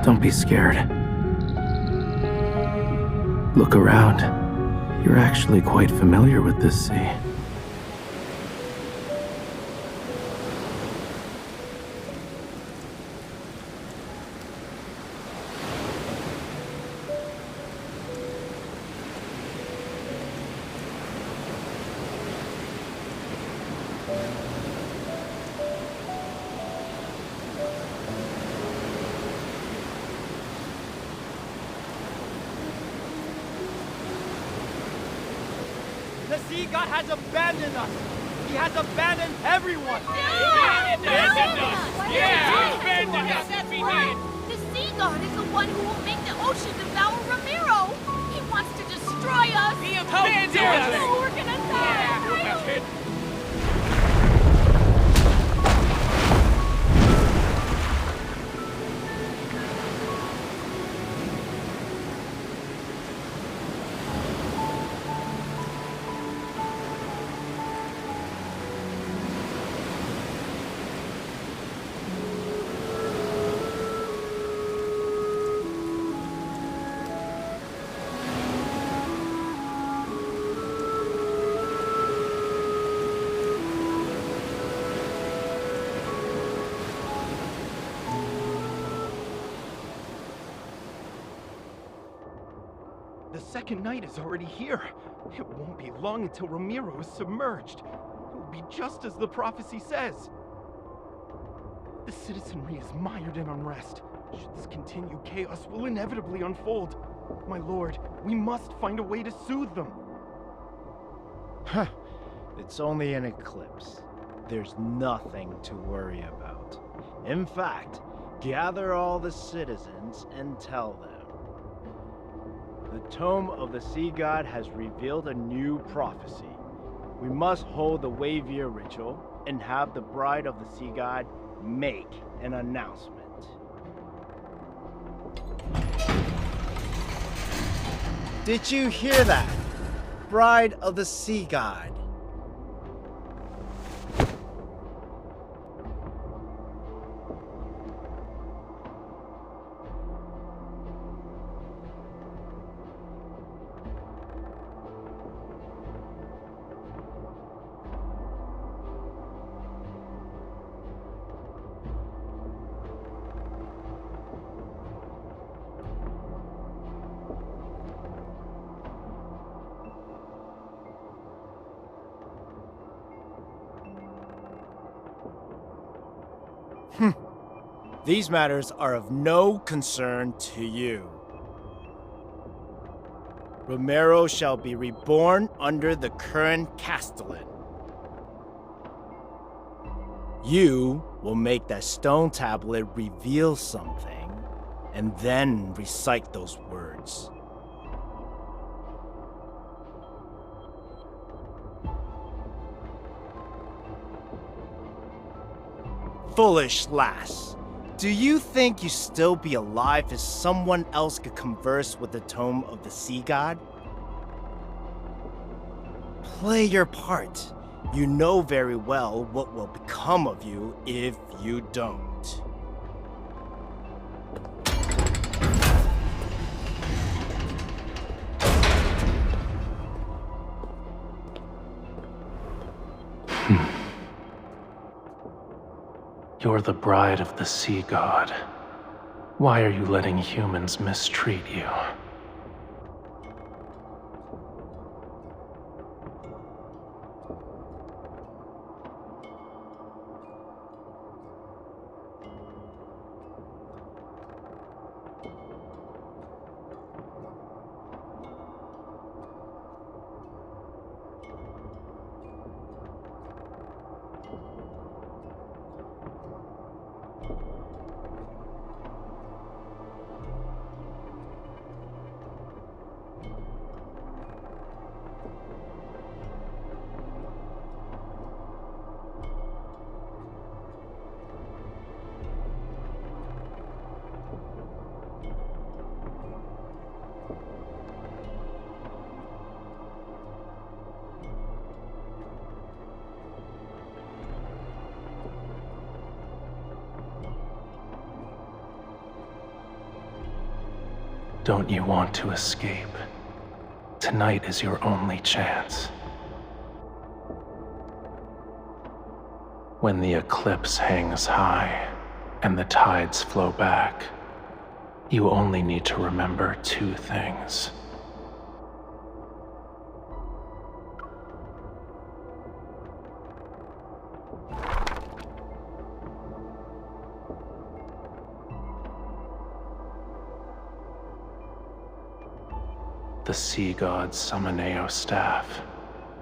Don't be scared. Look around. You're actually quite familiar with this sea. The sea god has abandoned us! He has abandoned everyone! Yeah! He abandoned us! Yeah! Abandoned us! That's right! The sea god is the one who will make the ocean devour Romirro! He wants to destroy us! He abandoned us! Oh, we're gonna die! The second night is already here. It won't be long until Romirro is submerged. It will be just as the prophecy says. The citizenry is mired in unrest. Should this continue, chaos will inevitably unfold. My lord, we must find a way to soothe them. It's only an eclipse. There's nothing to worry about. In fact, gather all the citizens and tell them. The tome of the sea god has revealed a new prophecy. We must hold the Wavier ritual and have the bride of the sea god make an announcement. Did you hear that? Bride of the sea god. These matters are of no concern to you. Romirro shall be reborn under the current Castellan. You will make that stone tablet reveal something, and then recite those words. Foolish lass. Do you think you still be alive if someone else could converse with the tome of the sea god? Play your part. You know very well what will become of you if you don't. You're the bride of the sea god. Why are you letting humans mistreat you? Don't you want to escape? Tonight is your only chance. When the eclipse hangs high and the tides flow back, you only need to remember two things. The sea god's Summoneo staff,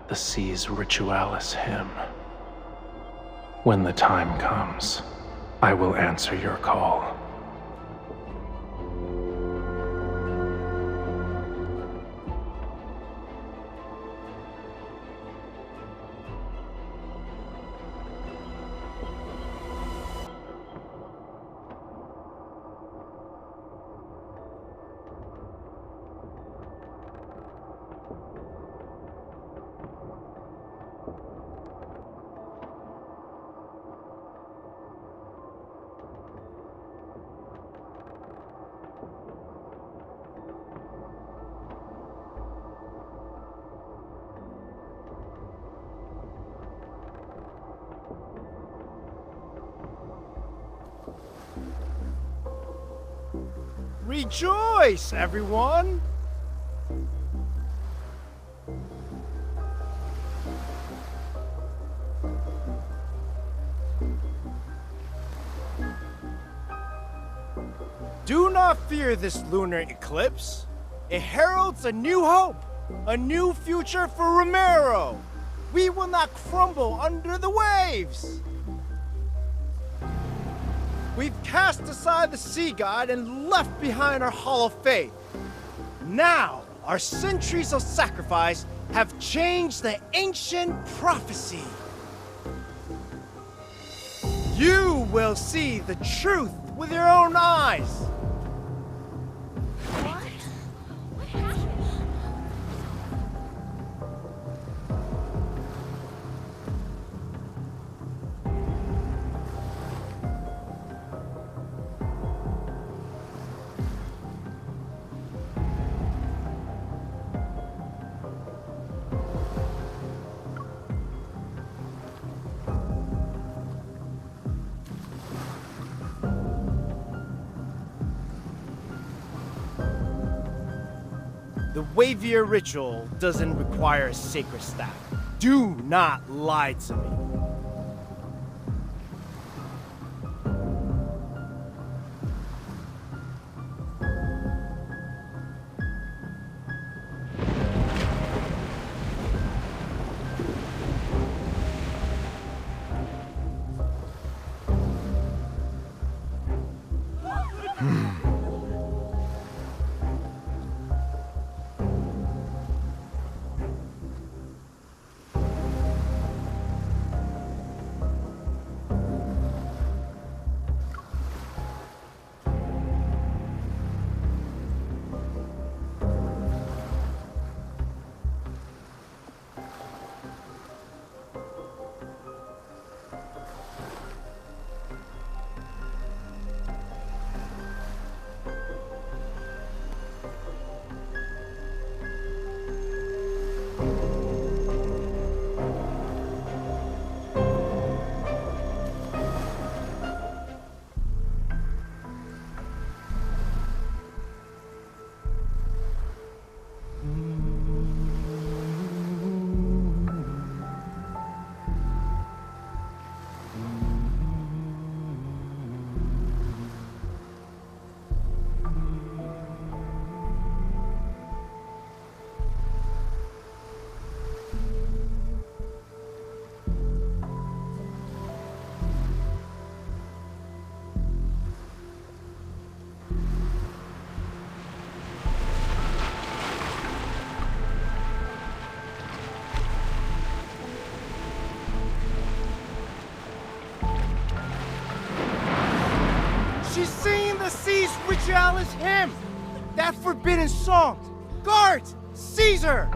the sea's ritualis hymn. When the time comes, I will answer your call. Rejoice, everyone! Do not fear this lunar eclipse. It heralds a new hope, a new future for Romirro. We will not crumble under the waves. We've cast aside the sea god and left behind our hollow faith. Now, our centuries of sacrifice have changed the ancient prophecy. You will see the truth with your own eyes. What? What happened? The Wavier ritual doesn't require a sacred staff. Do not lie to me. She's singing the sea's ritualis hymn! That forbidden song! Guards! Seize her!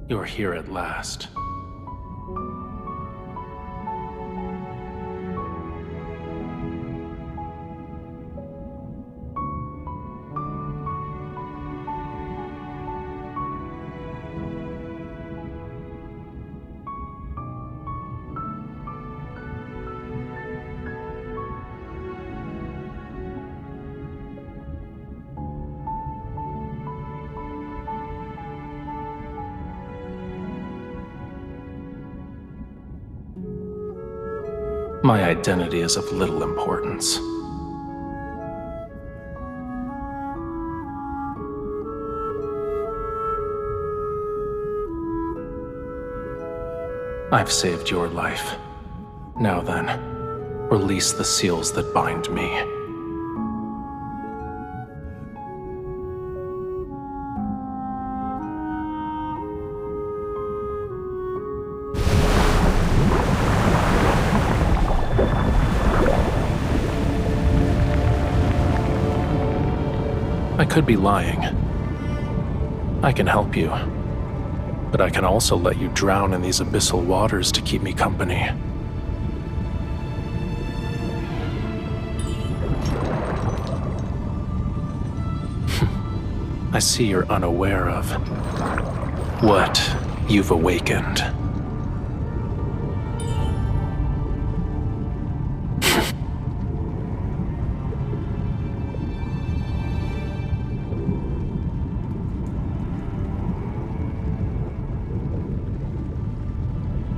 You're here at last. My identity is of little importance. I've saved your life. Now then, release the seals that bind me. I could be lying. I can help you. But I can also let you drown in these abyssal waters to keep me company. I see you're unaware of what you've awakened.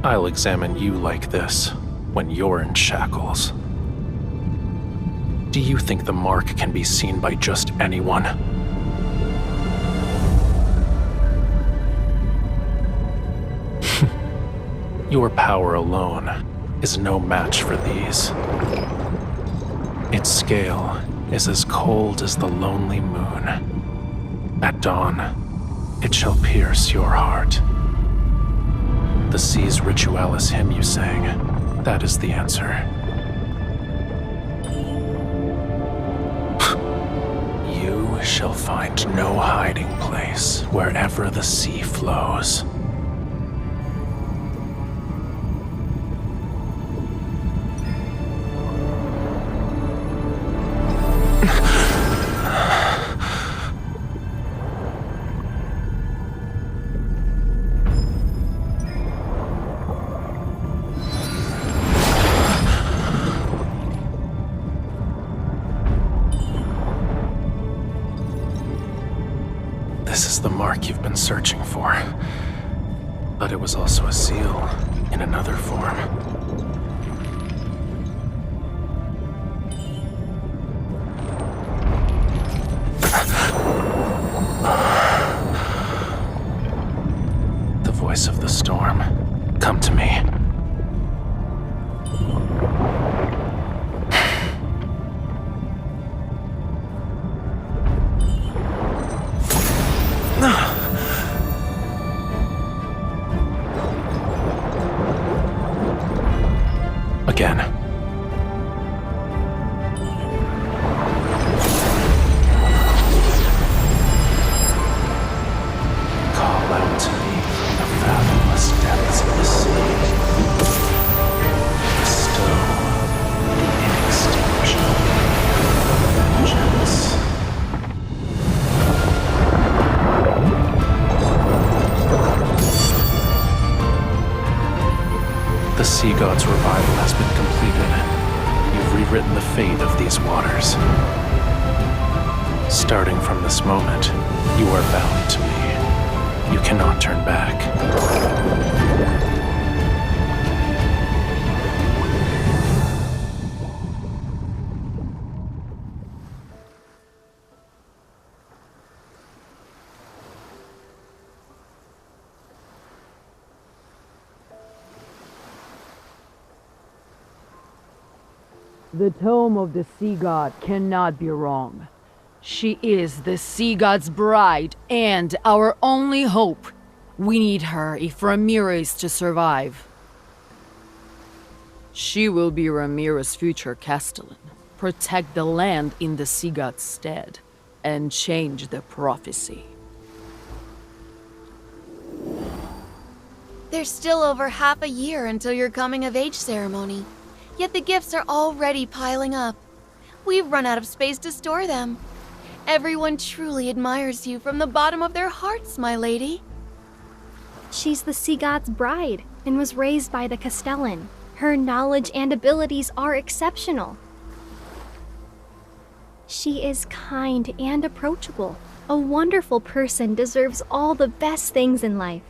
I'll examine you like this when you're in shackles. Do you think the mark can be seen by just anyone? Your power alone is no match for these. Its scale is as cold as the lonely moon. At dawn, it shall pierce your heart. The sea's ritualis hymn you sang, that is the answer. You shall find no hiding place wherever the sea flows. This is the mark you've been searching for. But it was also a seal in another form. The voice of the storm. Come to me. Again. Call out to me from the fathomless depths of the sea. Bestow the inextinguishable vengeance. The sea god's revival has been completed. You've rewritten the fate of these waters. Starting from this moment, you are bound to me. You cannot turn back. The tome of the sea god cannot be wrong. She is the sea god's bride and our only hope. We need her if Romirro is to survive. She will be Romirro's future castellan, protect the land in the sea god's stead, and change the prophecy. There's still over half a year until your coming-of-age ceremony, yet the gifts are already piling up. We've run out of space to store them. Everyone truly admires you from the bottom of their hearts, my lady. She's the sea god's bride and was raised by the Castellan. Her knowledge and abilities are exceptional. She is kind and approachable. A wonderful person deserves all the best things in life.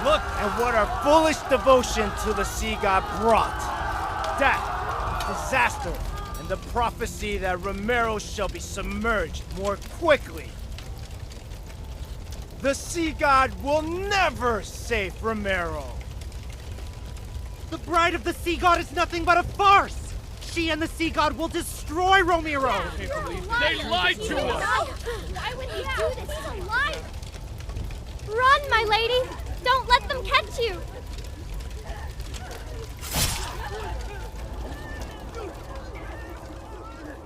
Look at what our foolish devotion to the sea god brought. Death, disaster, and the prophecy that Romirro shall be submerged more quickly. The sea god will never save Romirro. The bride of the sea god is nothing but a farce! She and the sea god will destroy Romirro! They lied to us! Why would he do this? He's a liar! Run, my lady! Don't let them catch you!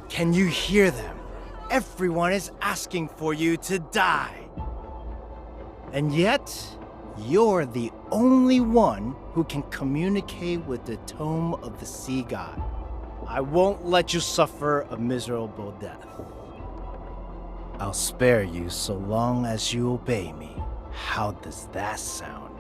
Can you hear them? Everyone is asking for you to die. And yet, you're the only one who can communicate with the tome of the sea god. I won't let you suffer a miserable death. I'll spare you so long as you obey me. How does that sound?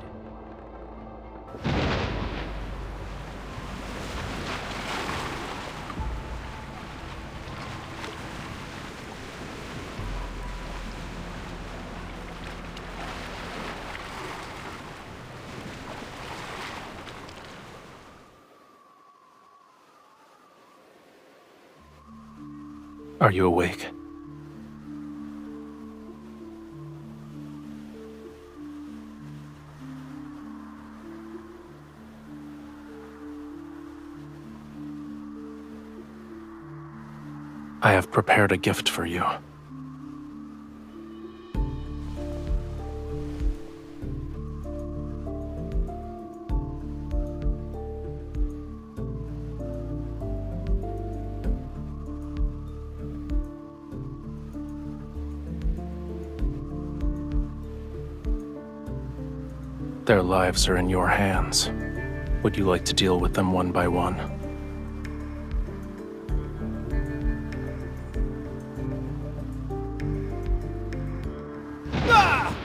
Are you awake? I have prepared a gift for you. Their lives are in your hands. Would you like to deal with them one by one? Ah!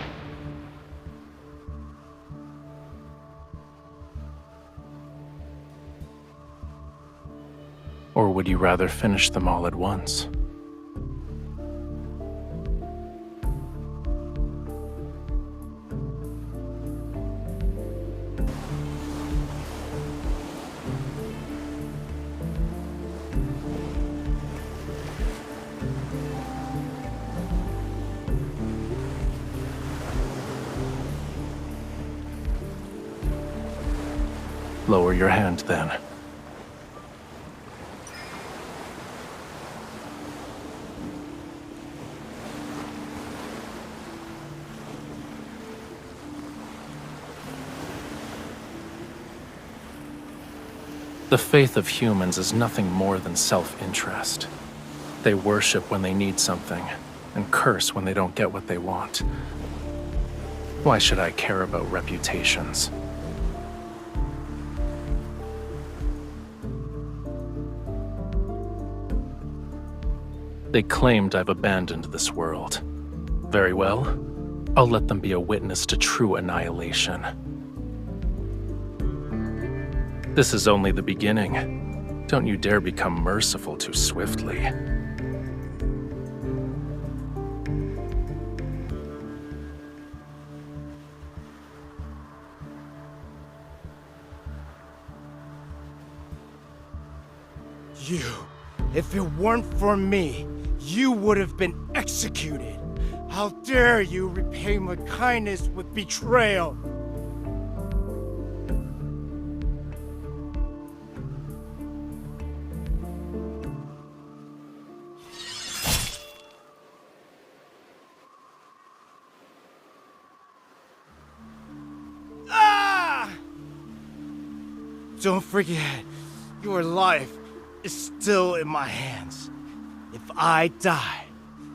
Or would you rather finish them all at once? Lower your hand, then. The faith of humans is nothing more than self-interest. They worship when they need something, and curse when they don't get what they want. Why should I care about reputations? They claimed I've abandoned this world. Very well. I'll let them be a witness to true annihilation. This is only the beginning. Don't you dare become merciful too swiftly. You, if it weren't for me, you would have been executed. How dare you repay my kindness with betrayal? Ah! Don't forget, your life is still in my hands. If I die,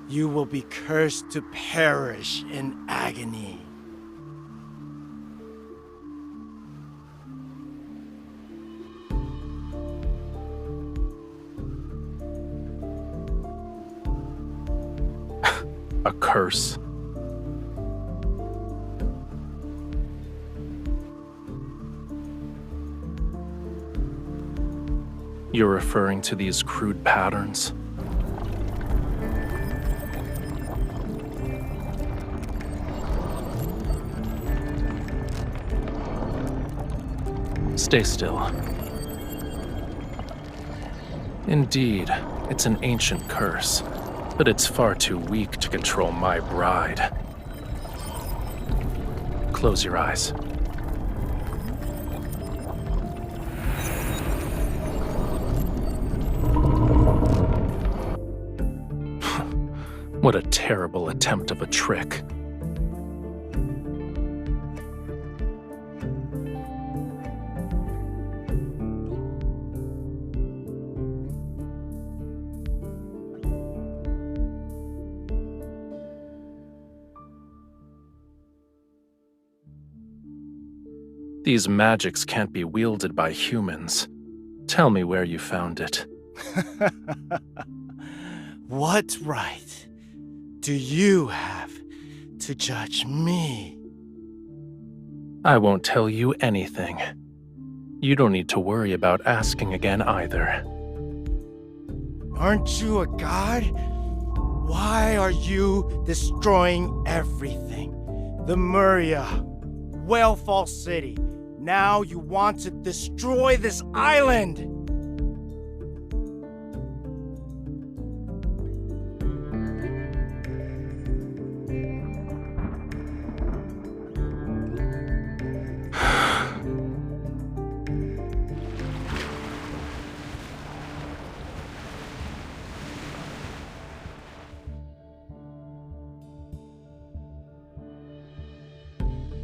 You will be cursed to perish in agony. A curse. You're referring to these crude patterns? Stay still. Indeed, it's an ancient curse, but it's far too weak to control my bride. Close your eyes. What a terrible attempt of a trick. These magics can't be wielded by humans. Tell me where you found it. What right do you have to judge me? I won't tell you anything. You don't need to worry about asking again either. Aren't you a god? Why are you destroying everything? The Muria, Whalefall City. Now you want to destroy this island!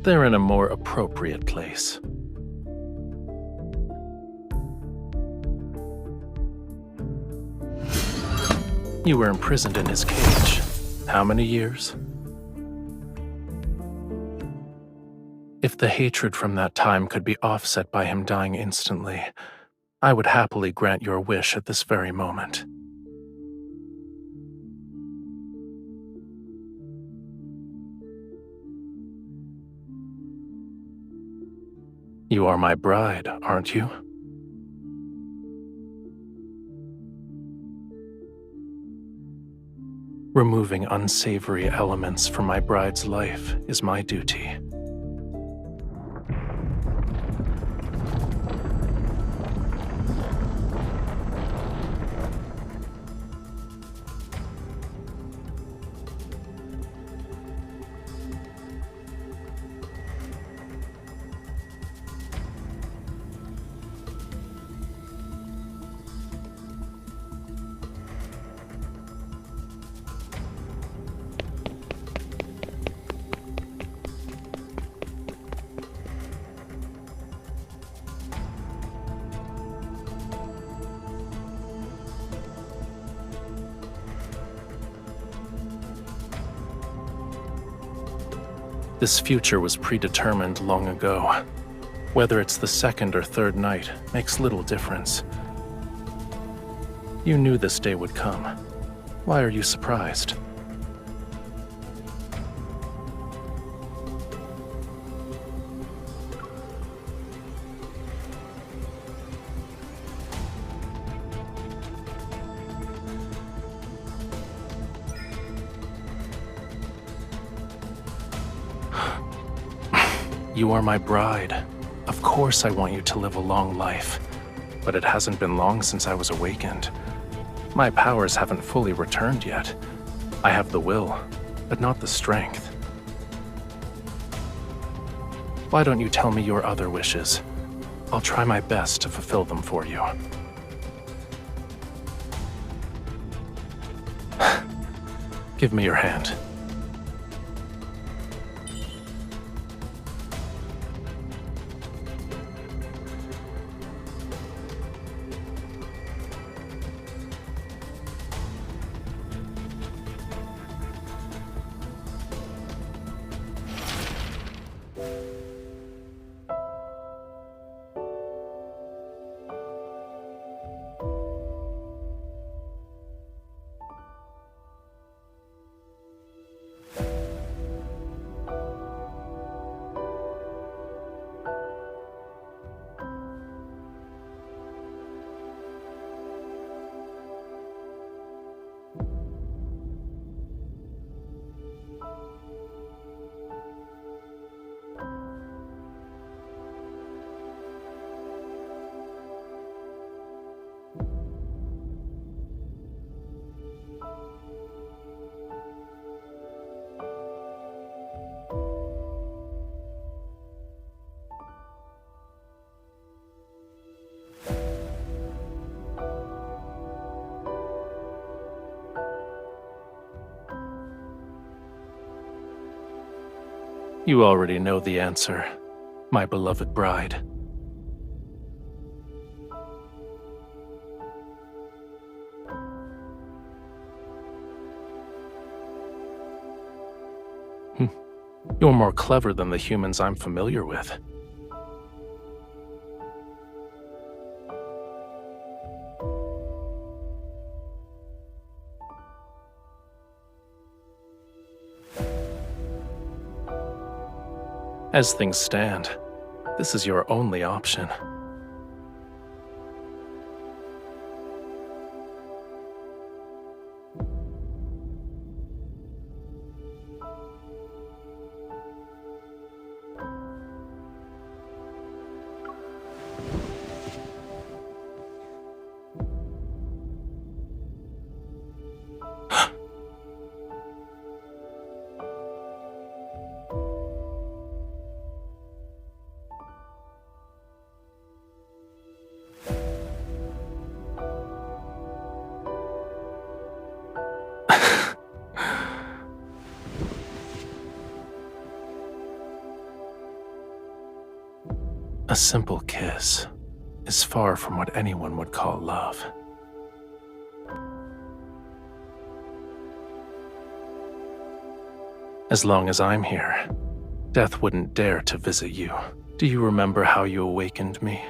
They're in a more appropriate place. You were imprisoned in his cage. How many years? If the hatred from that time could be offset by him dying instantly, I would happily grant your wish at this very moment. You are my bride, aren't you? Removing unsavory elements from my bride's life is my duty. This future was predetermined long ago. Whether it's the second or third night makes little difference. You knew this day would come. Why are you surprised? You are my bride. Of course I want you to live a long life, but it hasn't been long since I was awakened. My powers haven't fully returned yet. I have the will, but not the strength. Why don't you tell me your other wishes? I'll try my best to fulfill them for you. Give me your hand. You already know the answer, my beloved bride. You're more clever than the humans I'm familiar with. As things stand, this is your only option. A simple kiss is far from what anyone would call love. As long as I'm here, death wouldn't dare to visit you. Do you remember how you awakened me?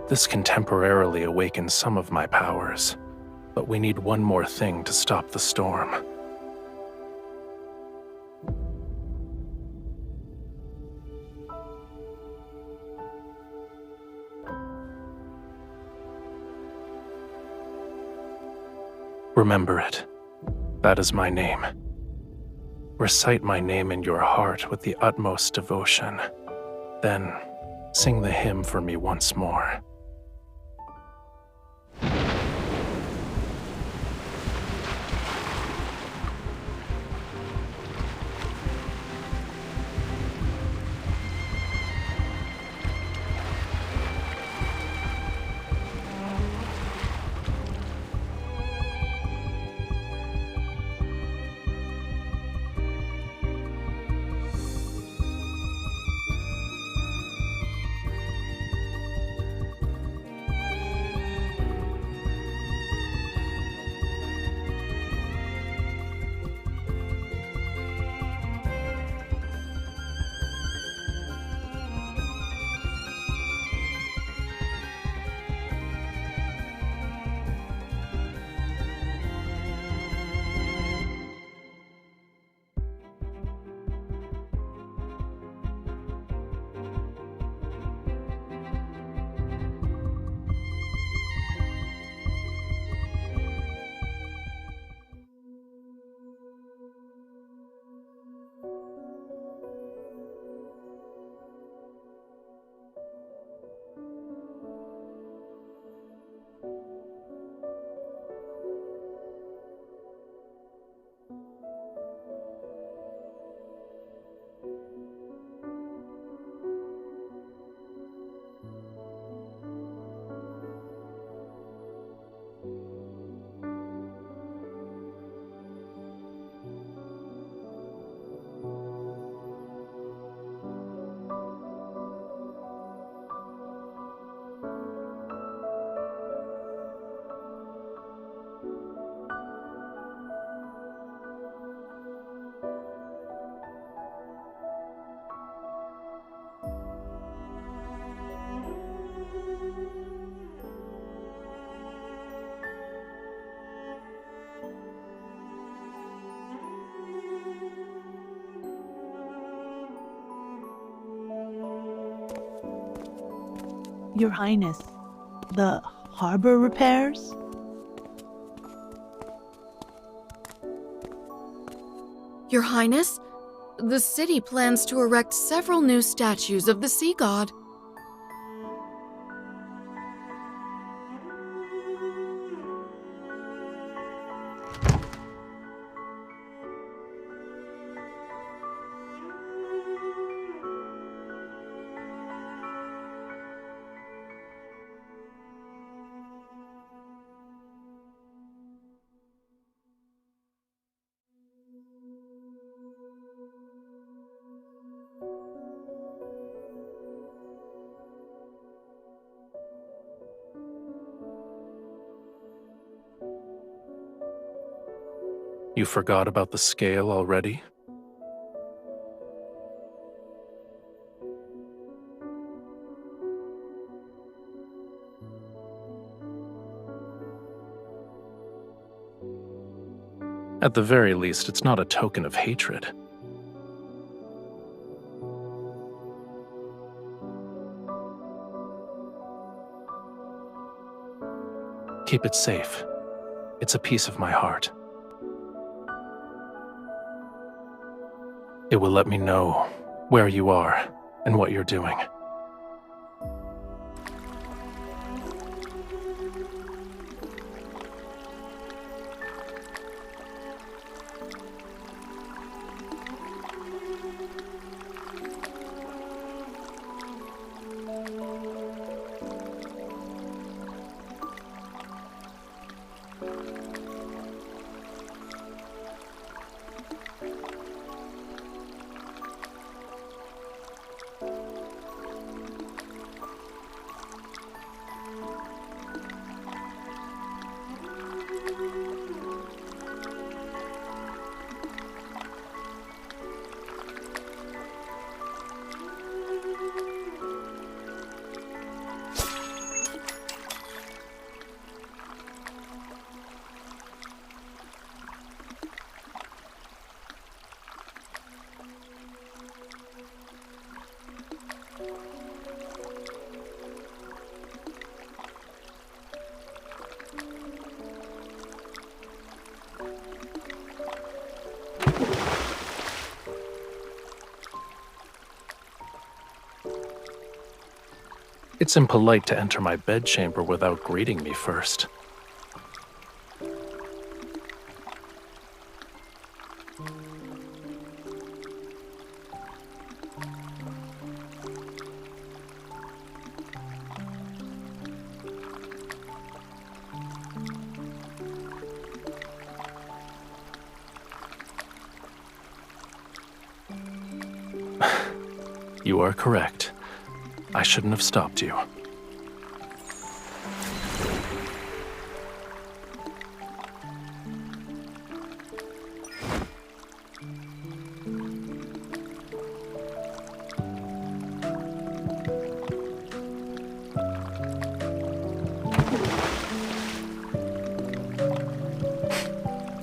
This can temporarily awaken some of my powers, but we need one more thing to stop the storm. Remember it. That is my name. Recite my name in your heart with the utmost devotion. Then, sing the hymn for me once more. Your Highness, the harbor repairs? Your Highness, the city plans to erect several new statues of the sea god. You forgot about the scale already? At the very least, it's not a token of hatred. Keep it safe. It's a piece of my heart. It will let me know where you are and what you're doing. It's impolite to enter my bedchamber without greeting me first. You are correct. I shouldn't have stopped you.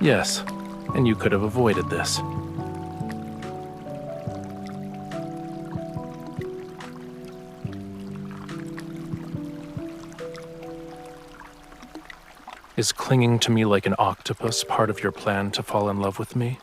Yes, and you could have avoided this. Is clinging to me like an octopus part of your plan to fall in love with me?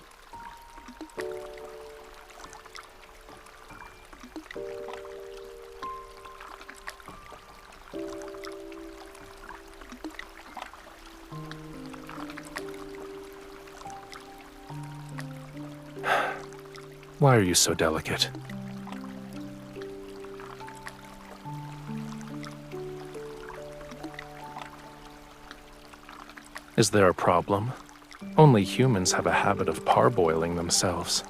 Why are you so delicate? Is there a problem? Only humans have a habit of parboiling themselves.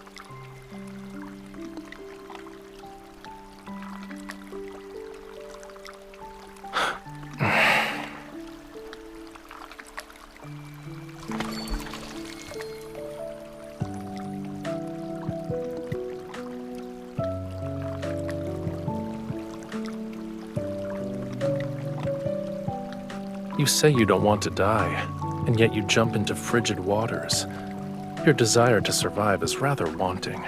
You say you don't want to die, and yet you jump into frigid waters. Your desire to survive is rather wanting.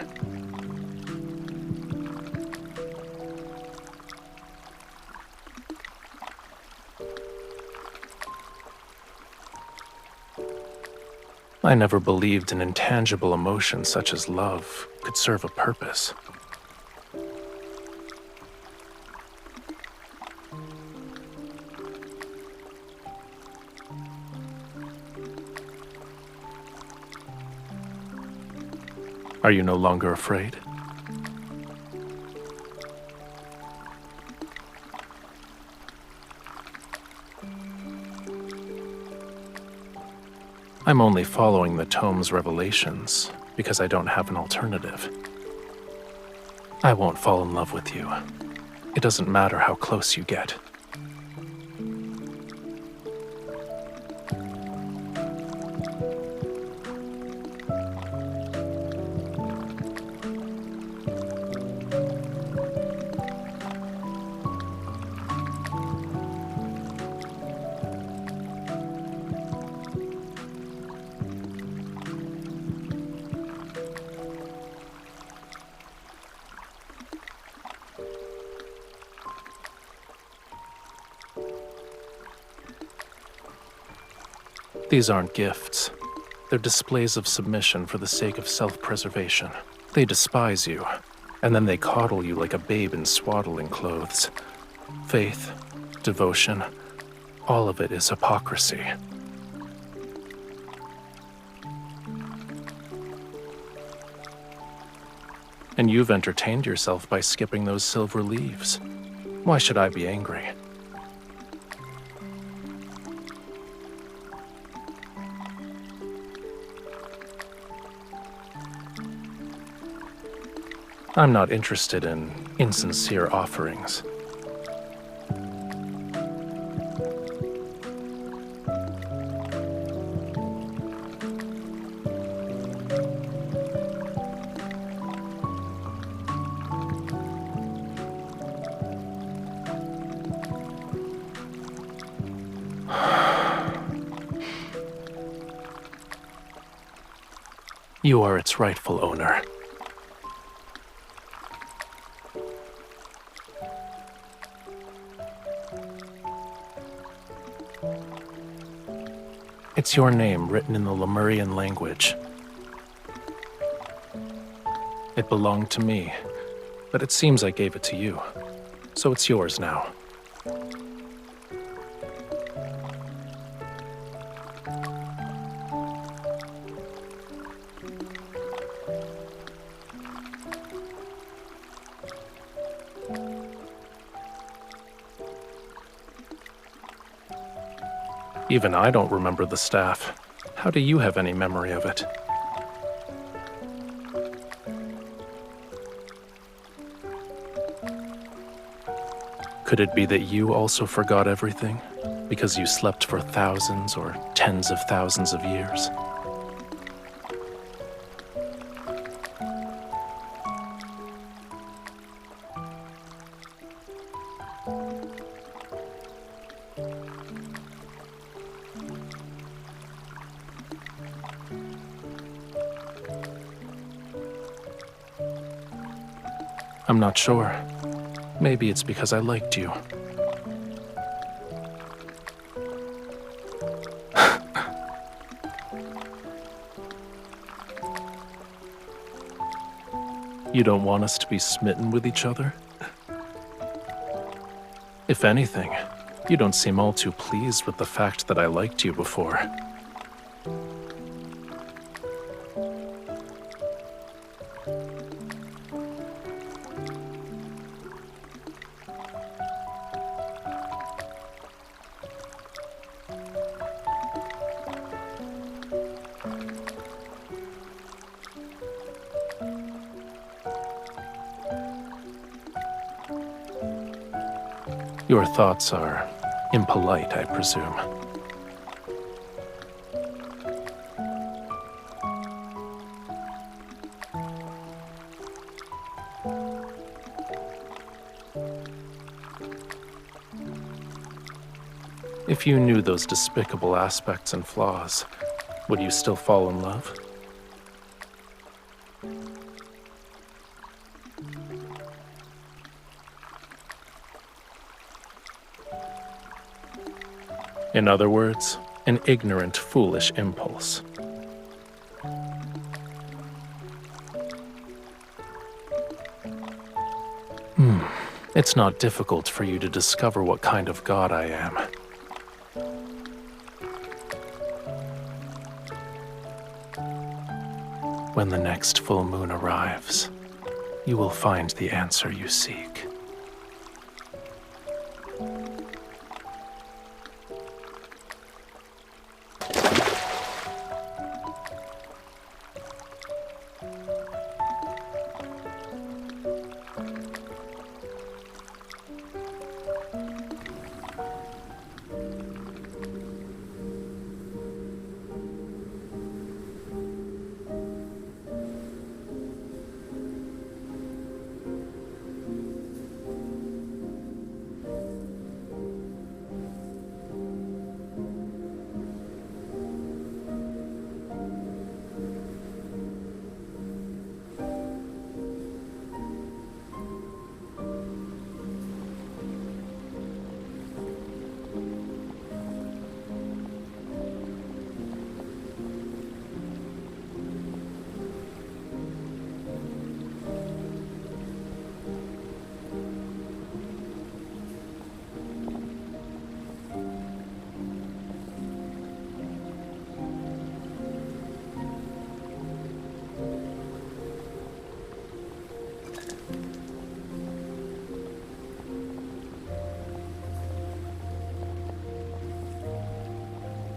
I never believed an intangible emotion such as love could serve a purpose. Are you no longer afraid? I'm only following the tome's revelations because I don't have an alternative. I won't fall in love with you. It doesn't matter how close you get. These aren't gifts. They're displays of submission for the sake of self-preservation. They despise you, and then they coddle you like a babe in swaddling clothes. Faith, devotion, all of it is hypocrisy. And you've entertained yourself by skipping those silver leaves. Why should I be angry? I'm not interested in insincere offerings. You are its rightful owner. It's your name written in the Lemurian language. It belonged to me, but it seems I gave it to you, so it's yours now. Even I don't remember the staff. How do you have any memory of it? Could it be that you also forgot everything? Because you slept for thousands or tens of thousands of years? I'm not sure. Maybe it's because I liked you. You don't want us to be smitten with each other? If anything, you don't seem all too pleased with the fact that I liked you before. Your thoughts are impolite, I presume. If you knew those despicable aspects and flaws, would you still fall in love? In other words, an ignorant, foolish impulse. It's not difficult for you to discover what kind of god I am. When the next full moon arrives, you will find the answer you seek.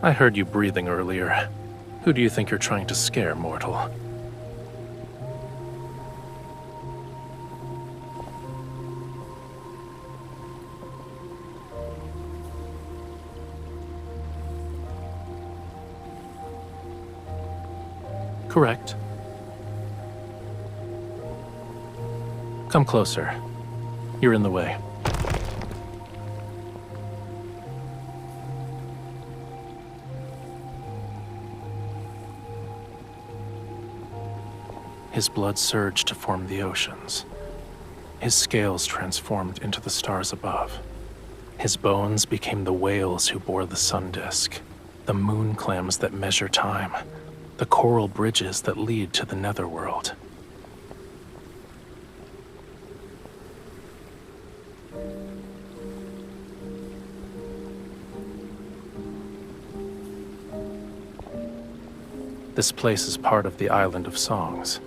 I heard you breathing earlier. Who do you think you're trying to scare, mortal? Correct. Come closer. You're in the way. His blood surged to form the oceans. His scales transformed into the stars above. His bones became the whales who bore the sun disk, the moon clams that measure time, the coral bridges that lead to the netherworld. This place is part of the Island of Songs.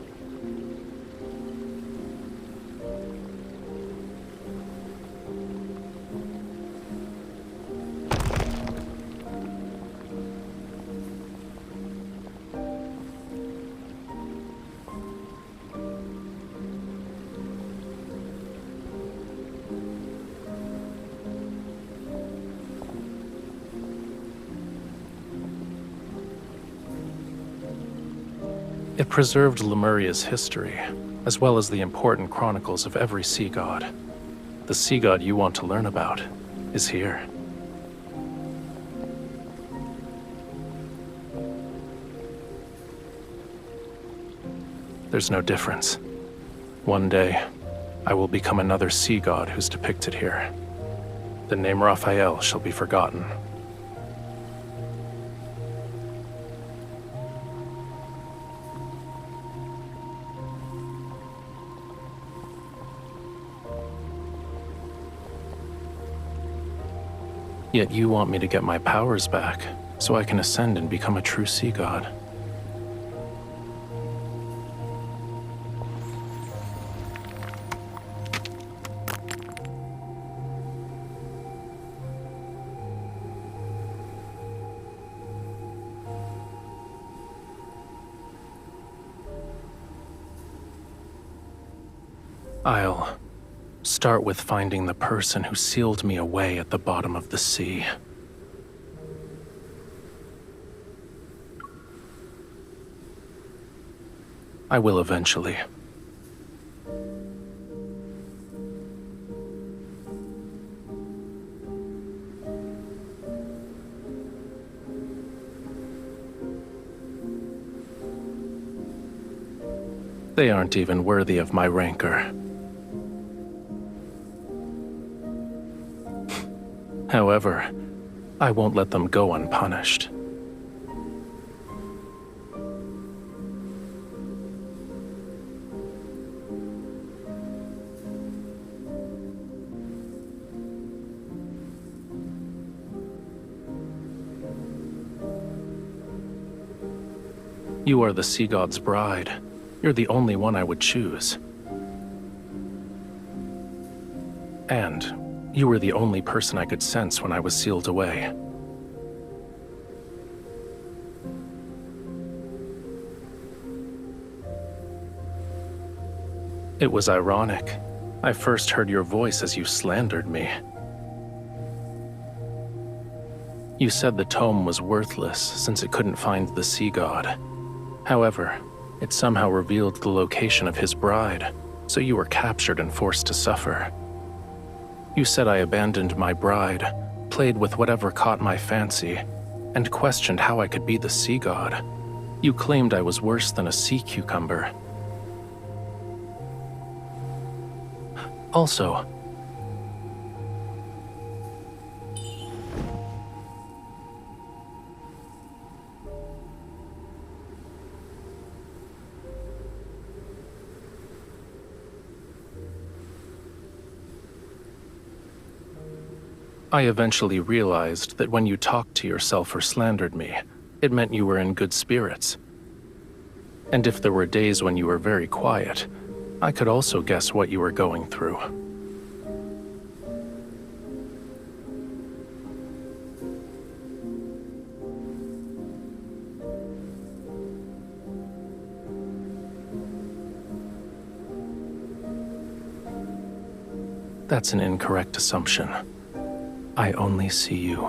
It preserved Lemuria's history, as well as the important chronicles of every sea god. The sea god you want to learn about is here. There's no difference. One day, I will become another sea god who's depicted here. The name Rafayel shall be forgotten. Yet you want me to get my powers back, so I can ascend and become a true sea god. I'll start with finding the person who sealed me away at the bottom of the sea. I will eventually. They aren't even worthy of my rancor. However, I won't let them go unpunished. You are the sea god's bride. You're the only one I would choose. And you were the only person I could sense when I was sealed away. It was ironic. I first heard your voice as you slandered me. You said the tome was worthless since it couldn't find the sea god. However, it somehow revealed the location of his bride, so you were captured and forced to suffer. You said I abandoned my bride, played with whatever caught my fancy, and questioned how I could be the sea god. You claimed I was worse than a sea cucumber. Also, I eventually realized that when you talked to yourself or slandered me, it meant you were in good spirits. And if there were days when you were very quiet, I could also guess what you were going through. That's an incorrect assumption. I only see you.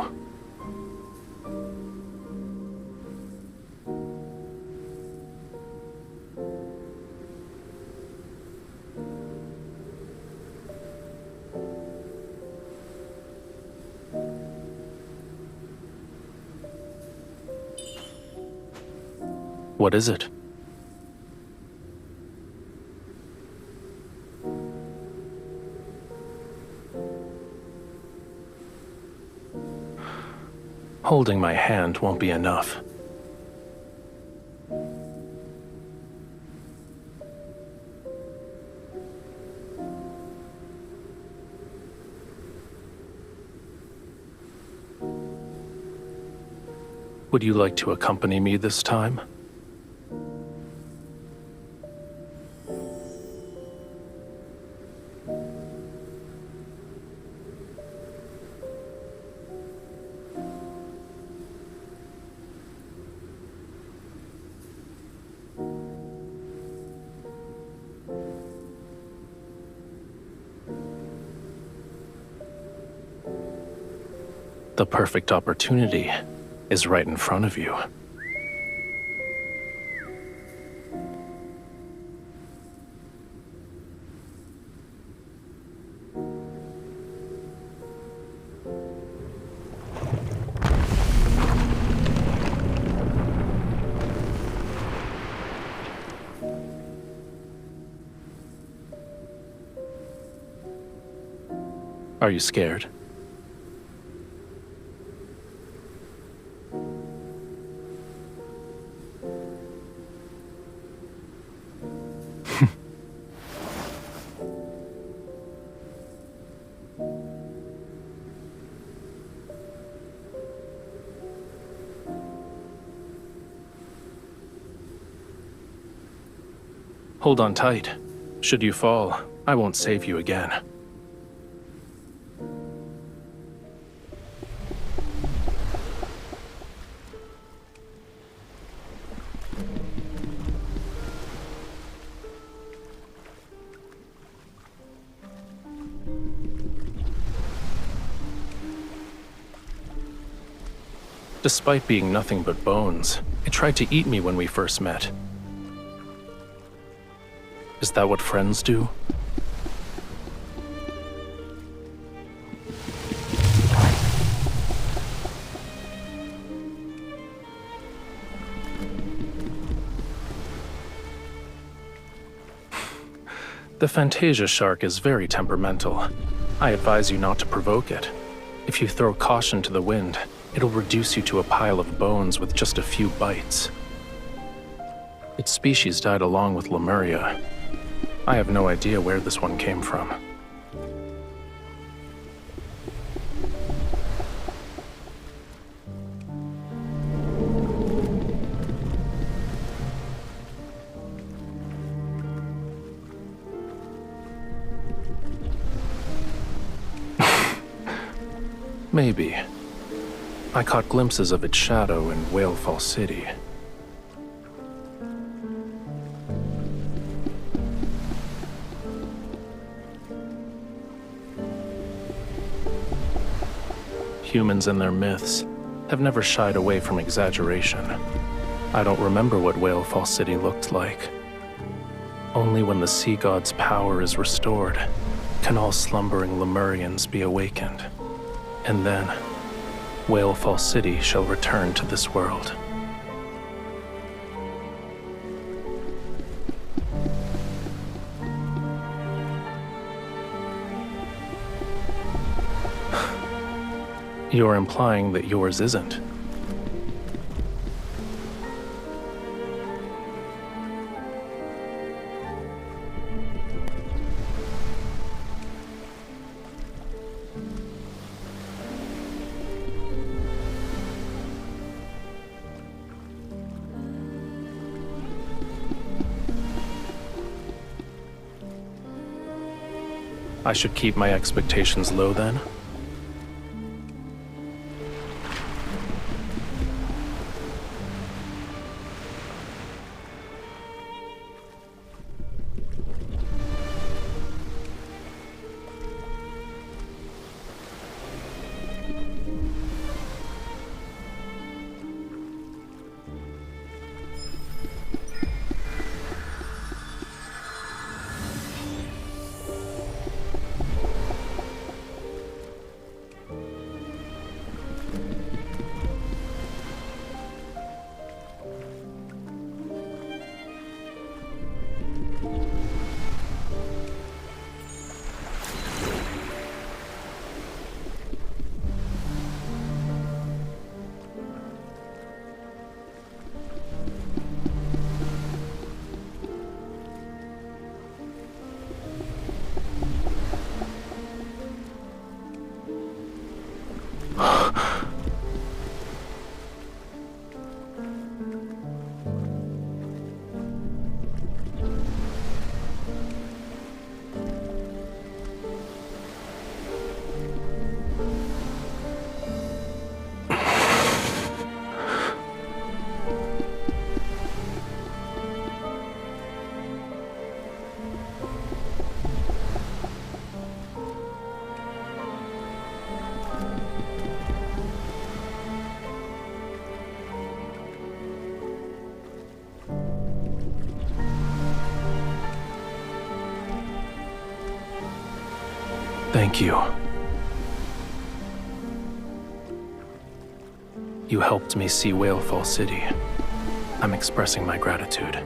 What is it? Holding my hand won't be enough. Would you like to accompany me this time? The perfect opportunity is right in front of you. Are you scared? Hold on tight. Should you fall, I won't save you again. Despite being nothing but bones, it tried to eat me when we first met. Is that what friends do? The Fantasia shark is very temperamental. I advise you not to provoke it. If you throw caution to the wind, it'll reduce you to a pile of bones with just a few bites. Its species died along with Lemuria. I have no idea where this one came from. Maybe. I caught glimpses of its shadow in Whalefall City. Humans and their myths have never shied away from exaggeration. I don't remember what Whalefall City looked like. Only when the sea god's power is restored can all slumbering Lemurians be awakened. And then, Whalefall City shall return to this world. You're implying that yours isn't. I should keep my expectations low then? Thank you. You helped me see Whalefall City. I'm expressing my gratitude.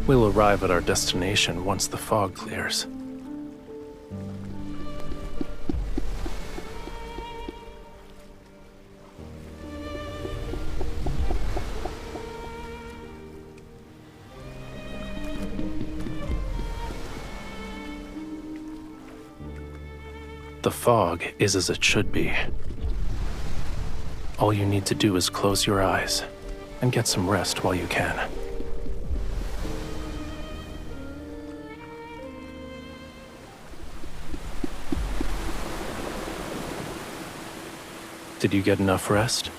We'll arrive at our destination once the fog clears. The fog is as it should be. All you need to do is close your eyes and get some rest while you can. Did you get enough rest?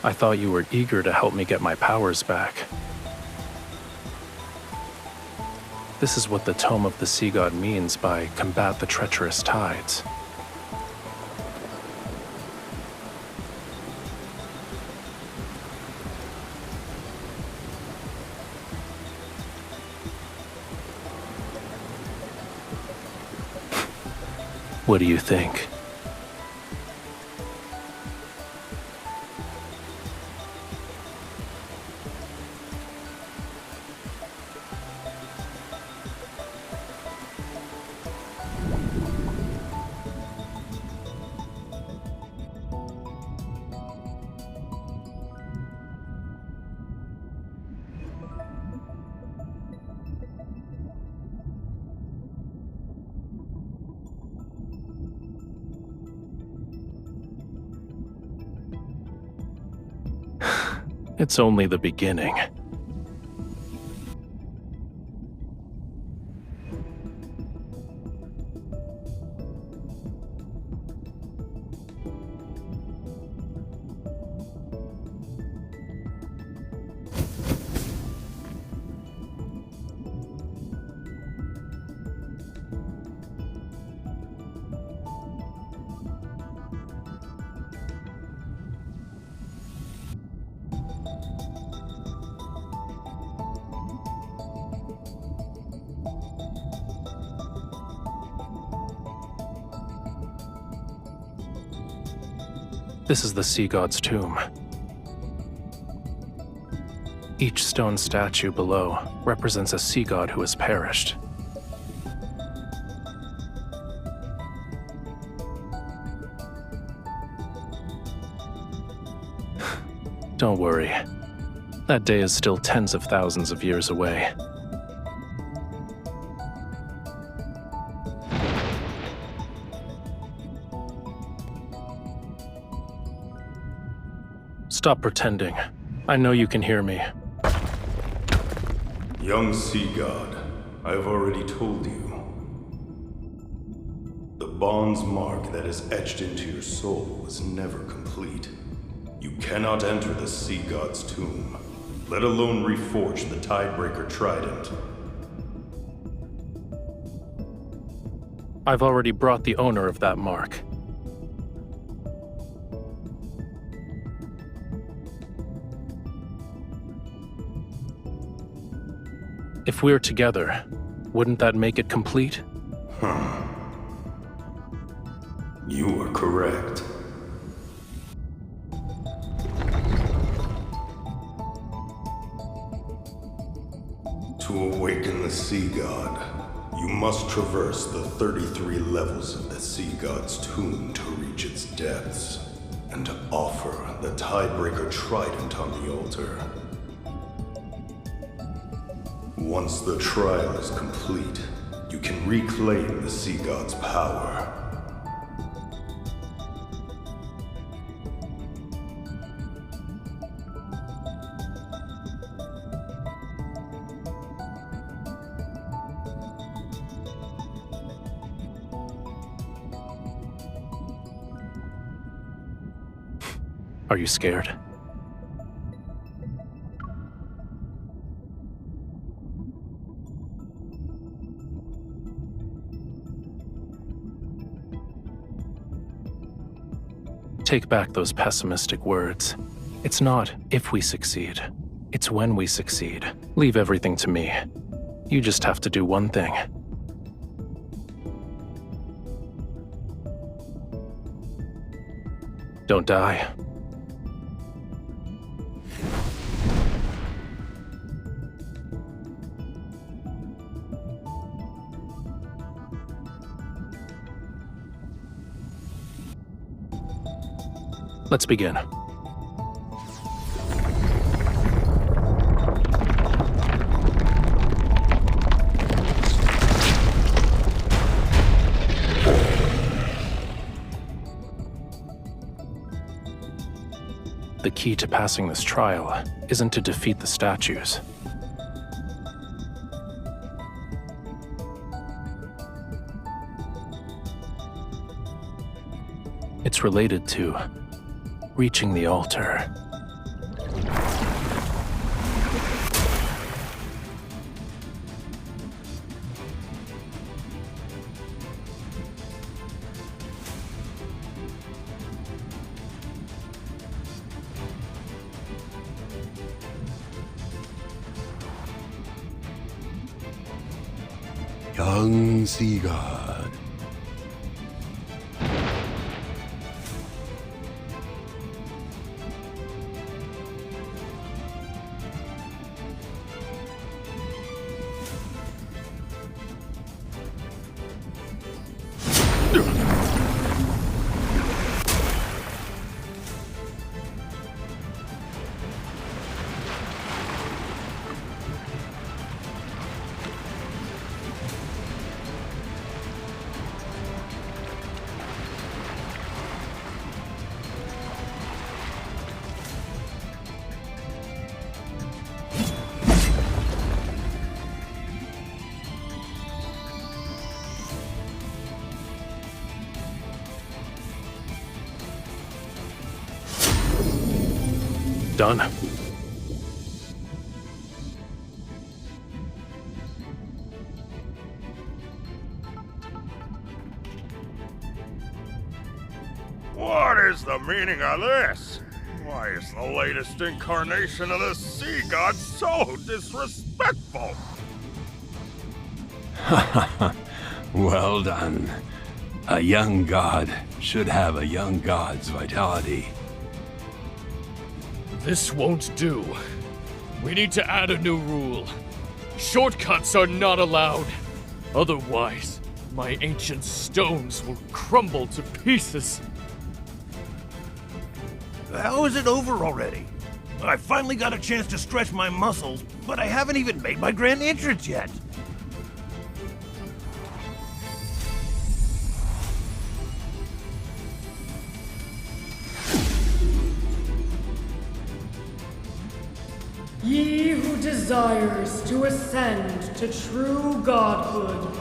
I thought you were eager to help me get my powers back. This is what the Tome of the Sea God means by combat the treacherous tides. What do you think? It's only the beginning. This is the Sea God's tomb. Each stone statue below represents a sea god who has perished. Don't worry. That day is still tens of thousands of years away. Stop pretending. I know you can hear me. Young Sea God, I have already told you. The bond's mark that is etched into your soul was never complete. You cannot enter the Sea God's tomb, let alone reforge the Tidebreaker Trident. I've already brought the owner of that mark. If we're together, wouldn't that make it complete? You are correct. To awaken the Sea God, you must traverse the 33 levels of the Sea God's tomb to reach its depths, and to offer the Tidebreaker Trident on the altar. Once the trial is complete, you can reclaim the Sea God's power. Are you scared? Take back those pessimistic words. It's not if we succeed. It's when we succeed. Leave everything to me. You just have to do one thing. Don't die. Let's begin. The key to passing this trial isn't to defeat the statues. It's related to reaching the altar. Young Sea God. Done. What is the meaning of this? Why is the latest incarnation of the Sea God so disrespectful? Well done. A young god should have a young god's vitality. This won't do. We need to add a new rule. Shortcuts are not allowed. Otherwise, my ancient stones will crumble to pieces. How is it over already? I finally got a chance to stretch my muscles, but I haven't even made my grand entrance yet. Ye who desires to ascend to true godhood,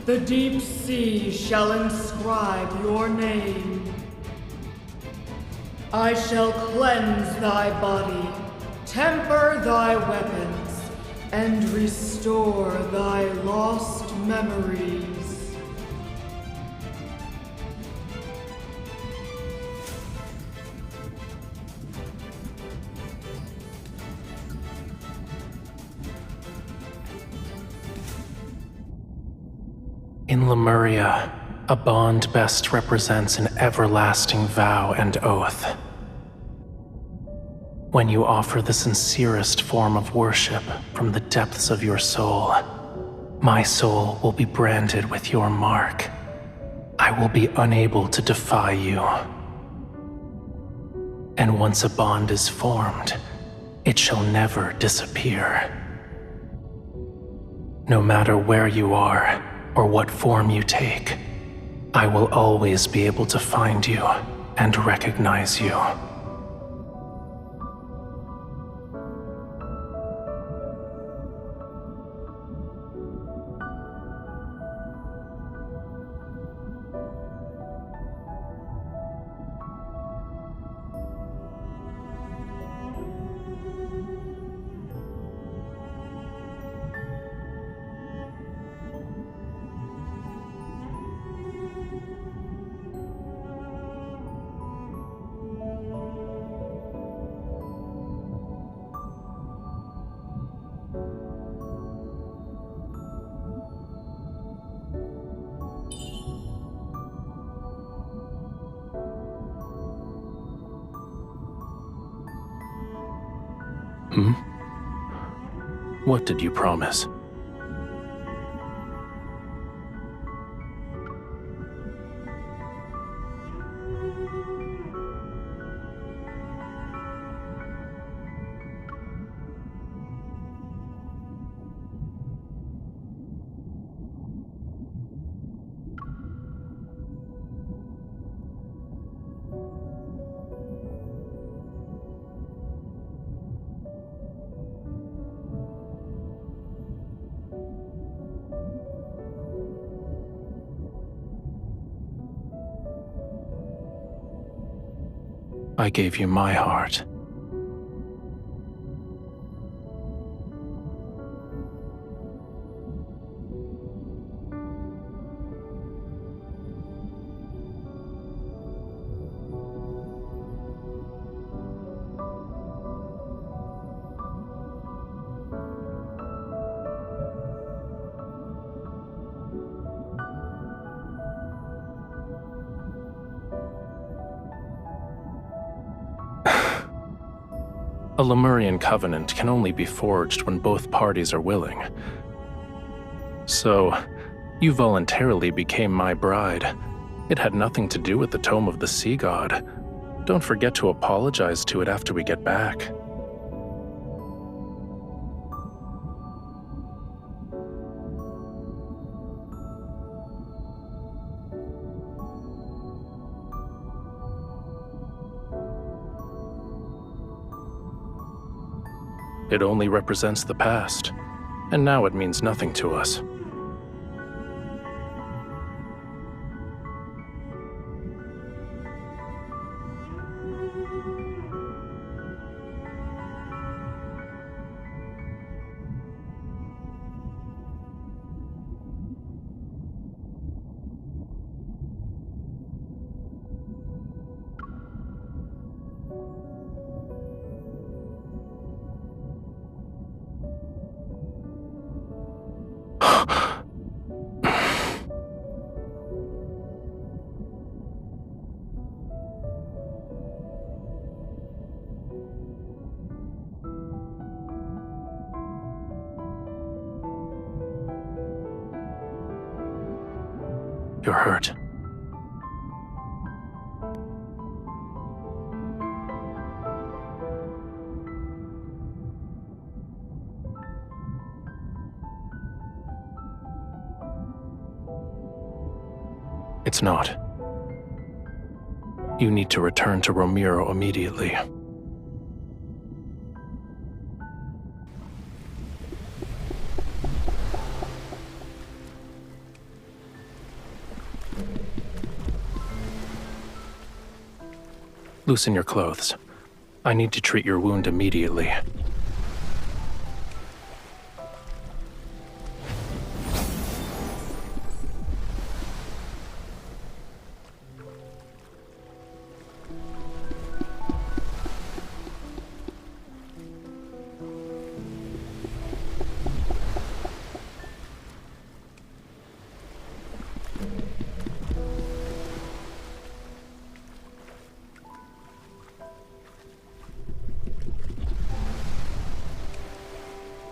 the deep sea shall inscribe your name. I shall cleanse thy body, temper thy weapons, and restore thy lost memories. In Lemuria, a bond best represents an everlasting vow and oath. When you offer the sincerest form of worship from the depths of your soul, my soul will be branded with your mark. I will be unable to defy you. And once a bond is formed, it shall never disappear. No matter where you are, or what form you take, I will always be able to find you and recognize you. What did you promise? I gave you my heart. A Lemurian covenant can only be forged when both parties are willing. So, you voluntarily became my bride. It had nothing to do with the Tome of the Sea God. Don't forget to apologize to it after we get back. It only represents the past, and now it means nothing to us. You're hurt. It's not. You need to return to Romirro immediately. Loosen your clothes. I need to treat your wound immediately.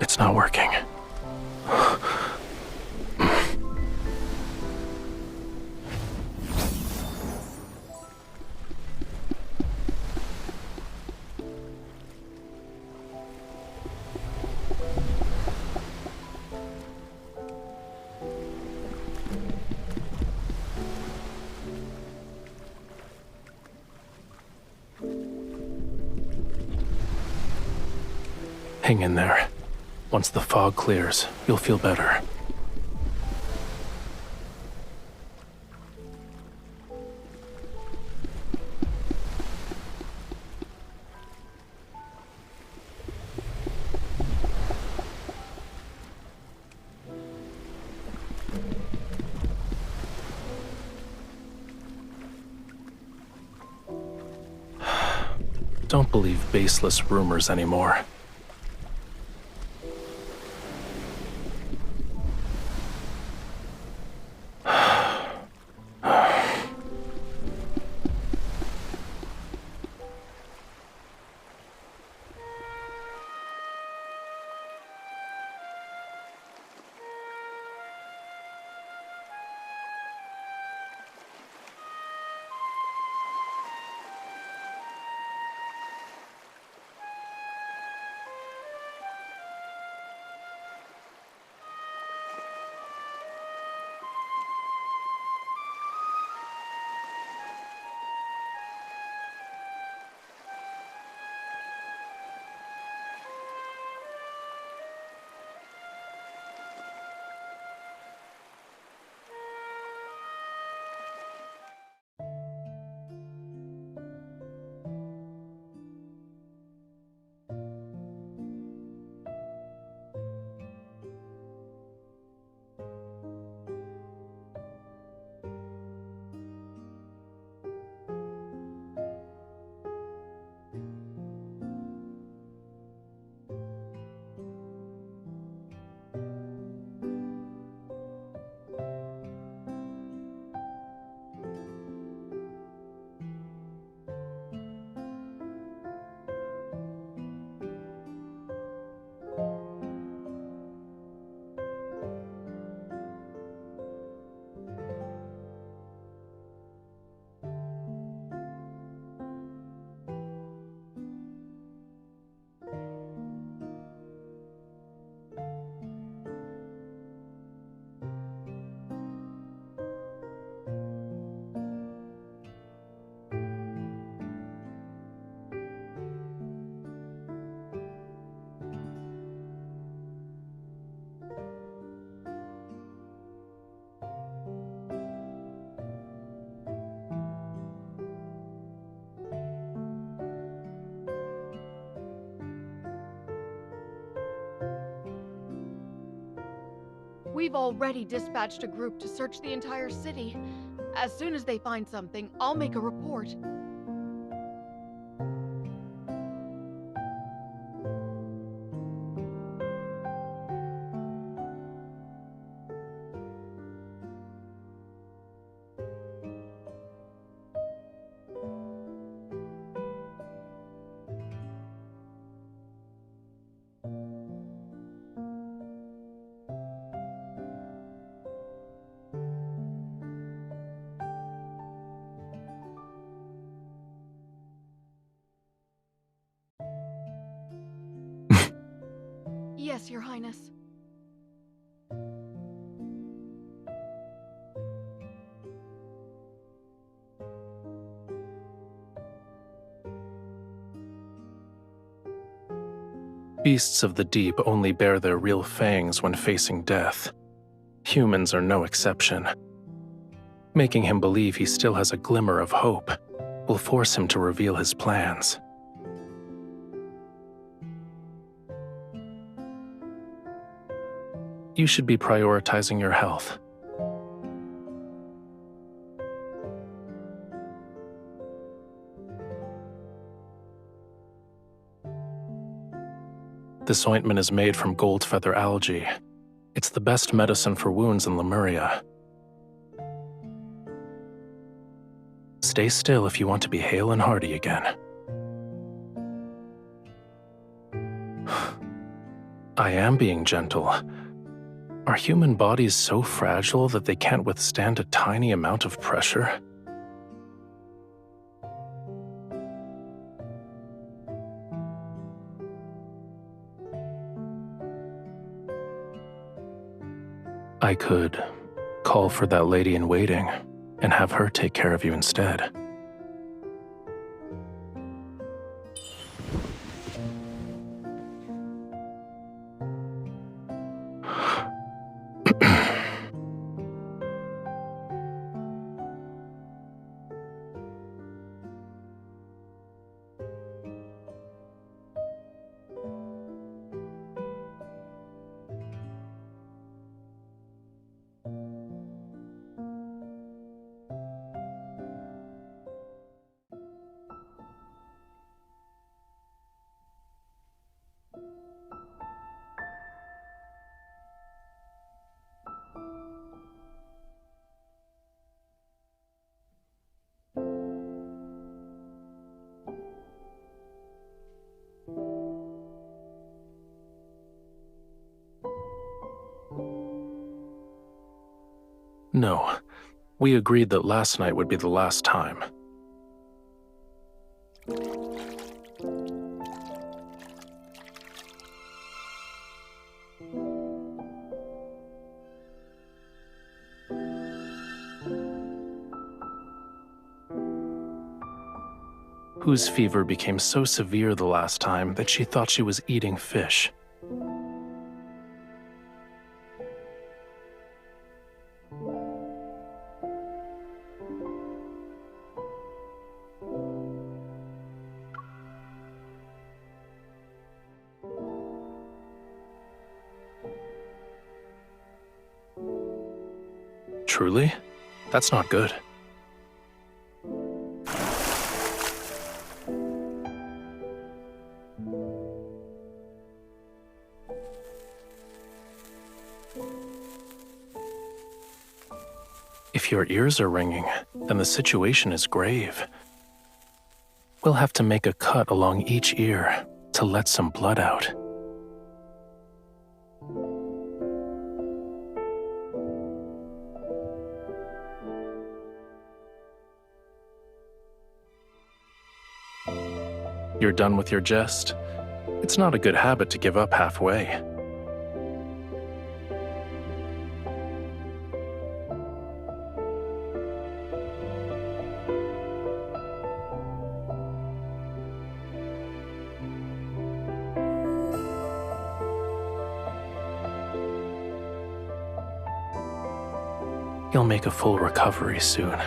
It's not working. Hang in there. Once the fog clears, you'll feel better. Don't believe baseless rumors anymore. We've already dispatched a group to search the entire city. As soon as they find something, I'll make a report. Yes, Your Highness. Beasts of the deep only bare their real fangs when facing death. Humans are no exception. Making him believe he still has a glimmer of hope will force him to reveal his plans. You should be prioritizing your health. This ointment is made from gold feather algae. It's the best medicine for wounds in Lemuria. Stay still if you want to be hale and hearty again. I am being gentle. Are human bodies so fragile that they can't withstand a tiny amount of pressure? I could call for that lady in waiting and have her take care of you instead. No. We agreed that last night would be the last time. Whose fever became so severe the last time that she thought she was eating fish. Truly? That's not good. If your ears are ringing, then the situation is grave. We'll have to make a cut along each ear to let some blood out. You're done with your jest? It's not a good habit to give up halfway. You'll make a full recovery soon.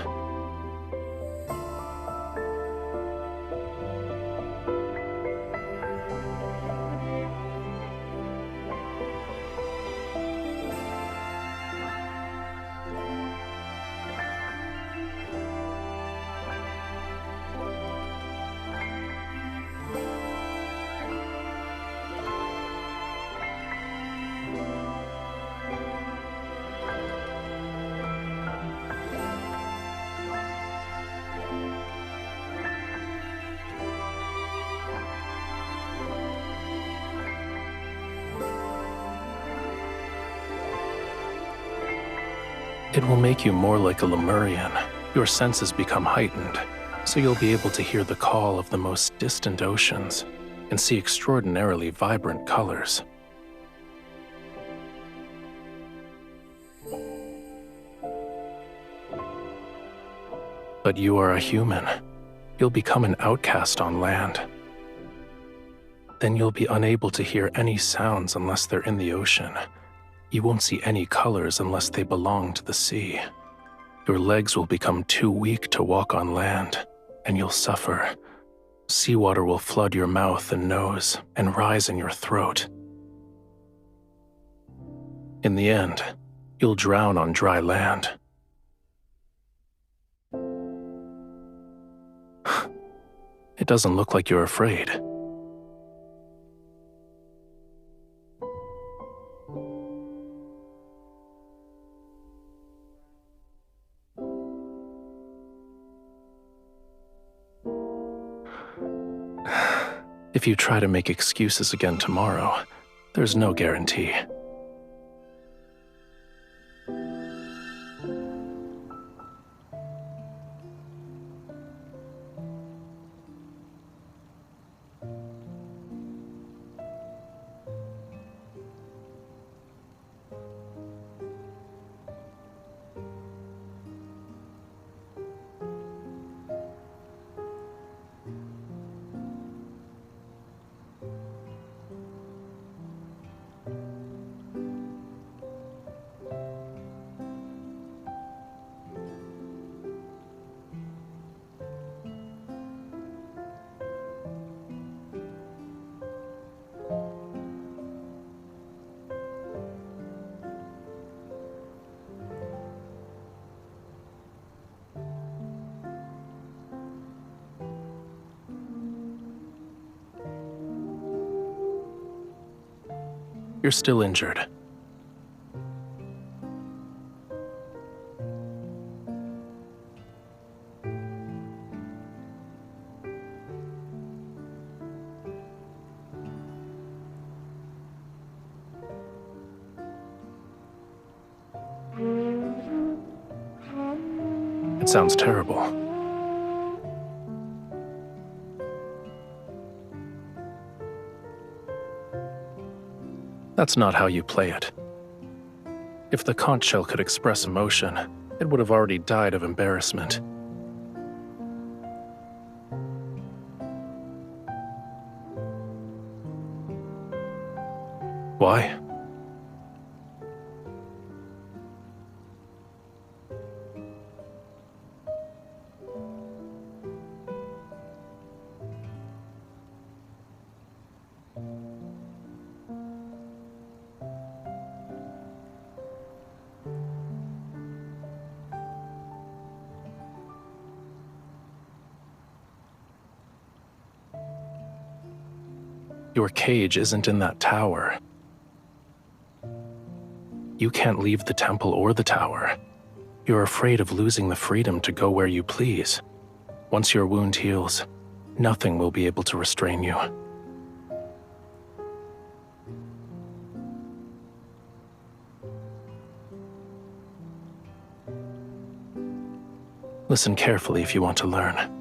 It will make you more like a Lemurian. Your senses become heightened, so you'll be able to hear the call of the most distant oceans and see extraordinarily vibrant colors. But you are a human. You'll become an outcast on land. Then you'll be unable to hear any sounds unless they're in the ocean. You won't see any colors unless they belong to the sea. Your legs will become too weak to walk on land, and you'll suffer. Seawater will flood your mouth and nose and rise in your throat. In the end, you'll drown on dry land. It doesn't look like you're afraid. If you try to make excuses again tomorrow, there's no guarantee. You're still injured. It sounds terrible. That's not how you play it. If the conch shell could express emotion, it would have already died of embarrassment. Why? Your cage isn't in that tower. You can't leave the temple or the tower. You're afraid of losing the freedom to go where you please. Once your wound heals, nothing will be able to restrain you. Listen carefully if you want to learn.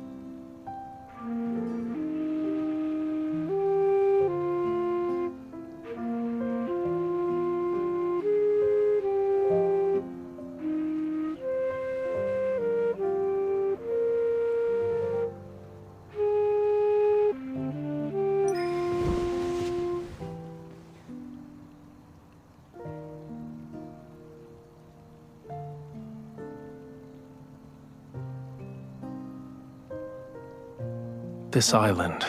This island,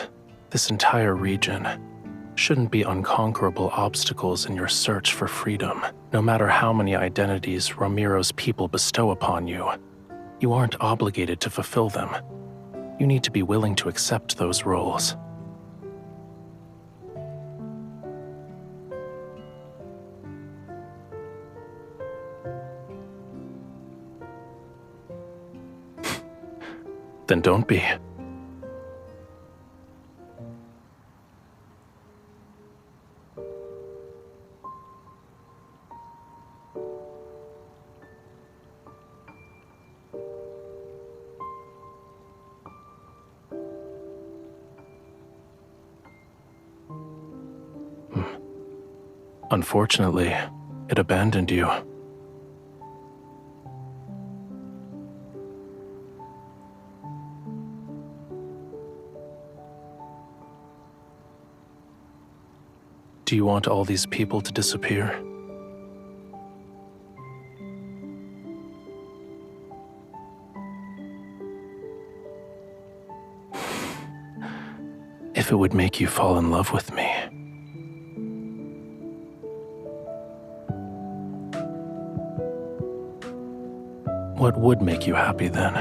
this entire region, shouldn't be unconquerable obstacles in your search for freedom. No matter how many identities Romirro's people bestow upon you, you aren't obligated to fulfill them. You need to be willing to accept those roles. Then don't be. Unfortunately, it abandoned you. Do you want all these people to disappear? If it would make you fall in love with me. What would make you happy then?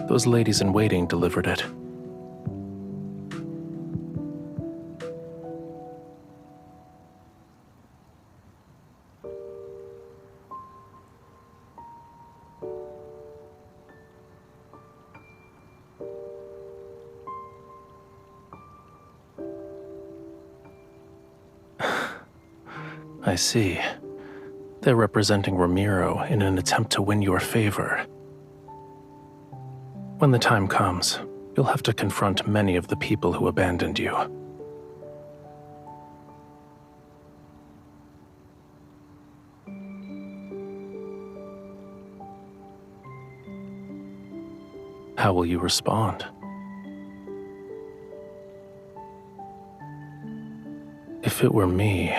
Those ladies in waiting delivered it. I see. They're representing Romirro in an attempt to win your favor. When the time comes, you'll have to confront many of the people who abandoned you. How will you respond? If it were me,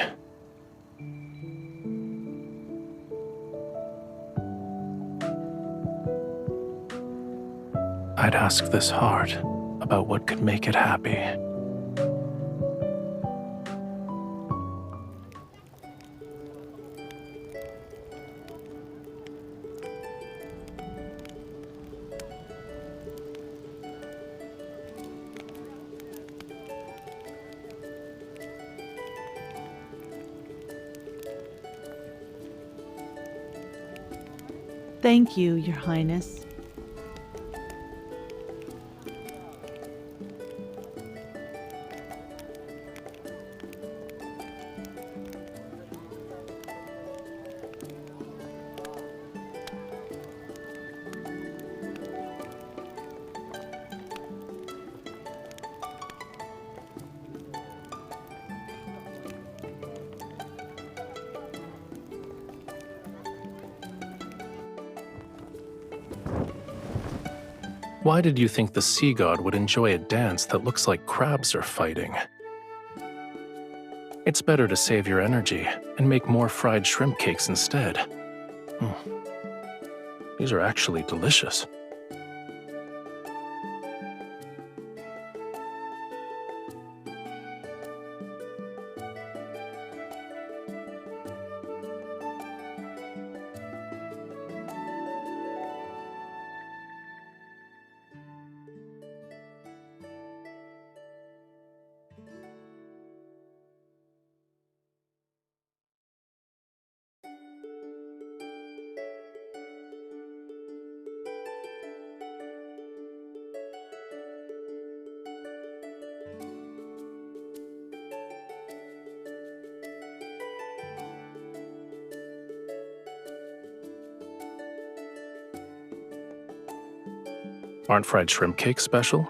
I'd ask this heart about what could make it happy. Thank you, Your Highness. Why did you think the sea god would enjoy a dance that looks like crabs are fighting? It's better to save your energy and make more fried shrimp cakes instead. These are actually delicious. Aren't fried shrimp cakes special?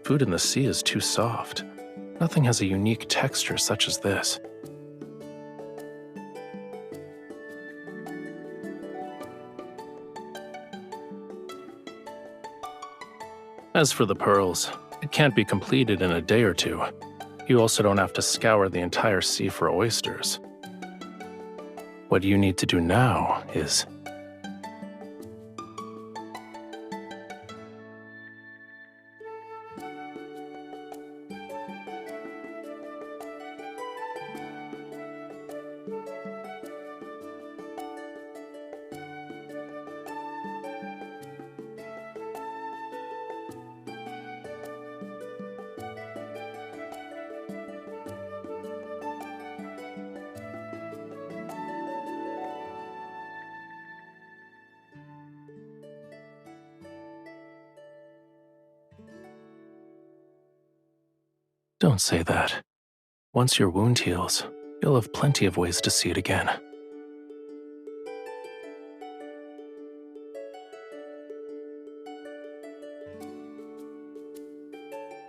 Food in the sea is too soft. Nothing has a unique texture such as this. As for the pearls, it can't be completed in a day or two. You also don't have to scour the entire sea for oysters. What you need to do now is... Don't say that. Once your wound heals, you'll have plenty of ways to see it again.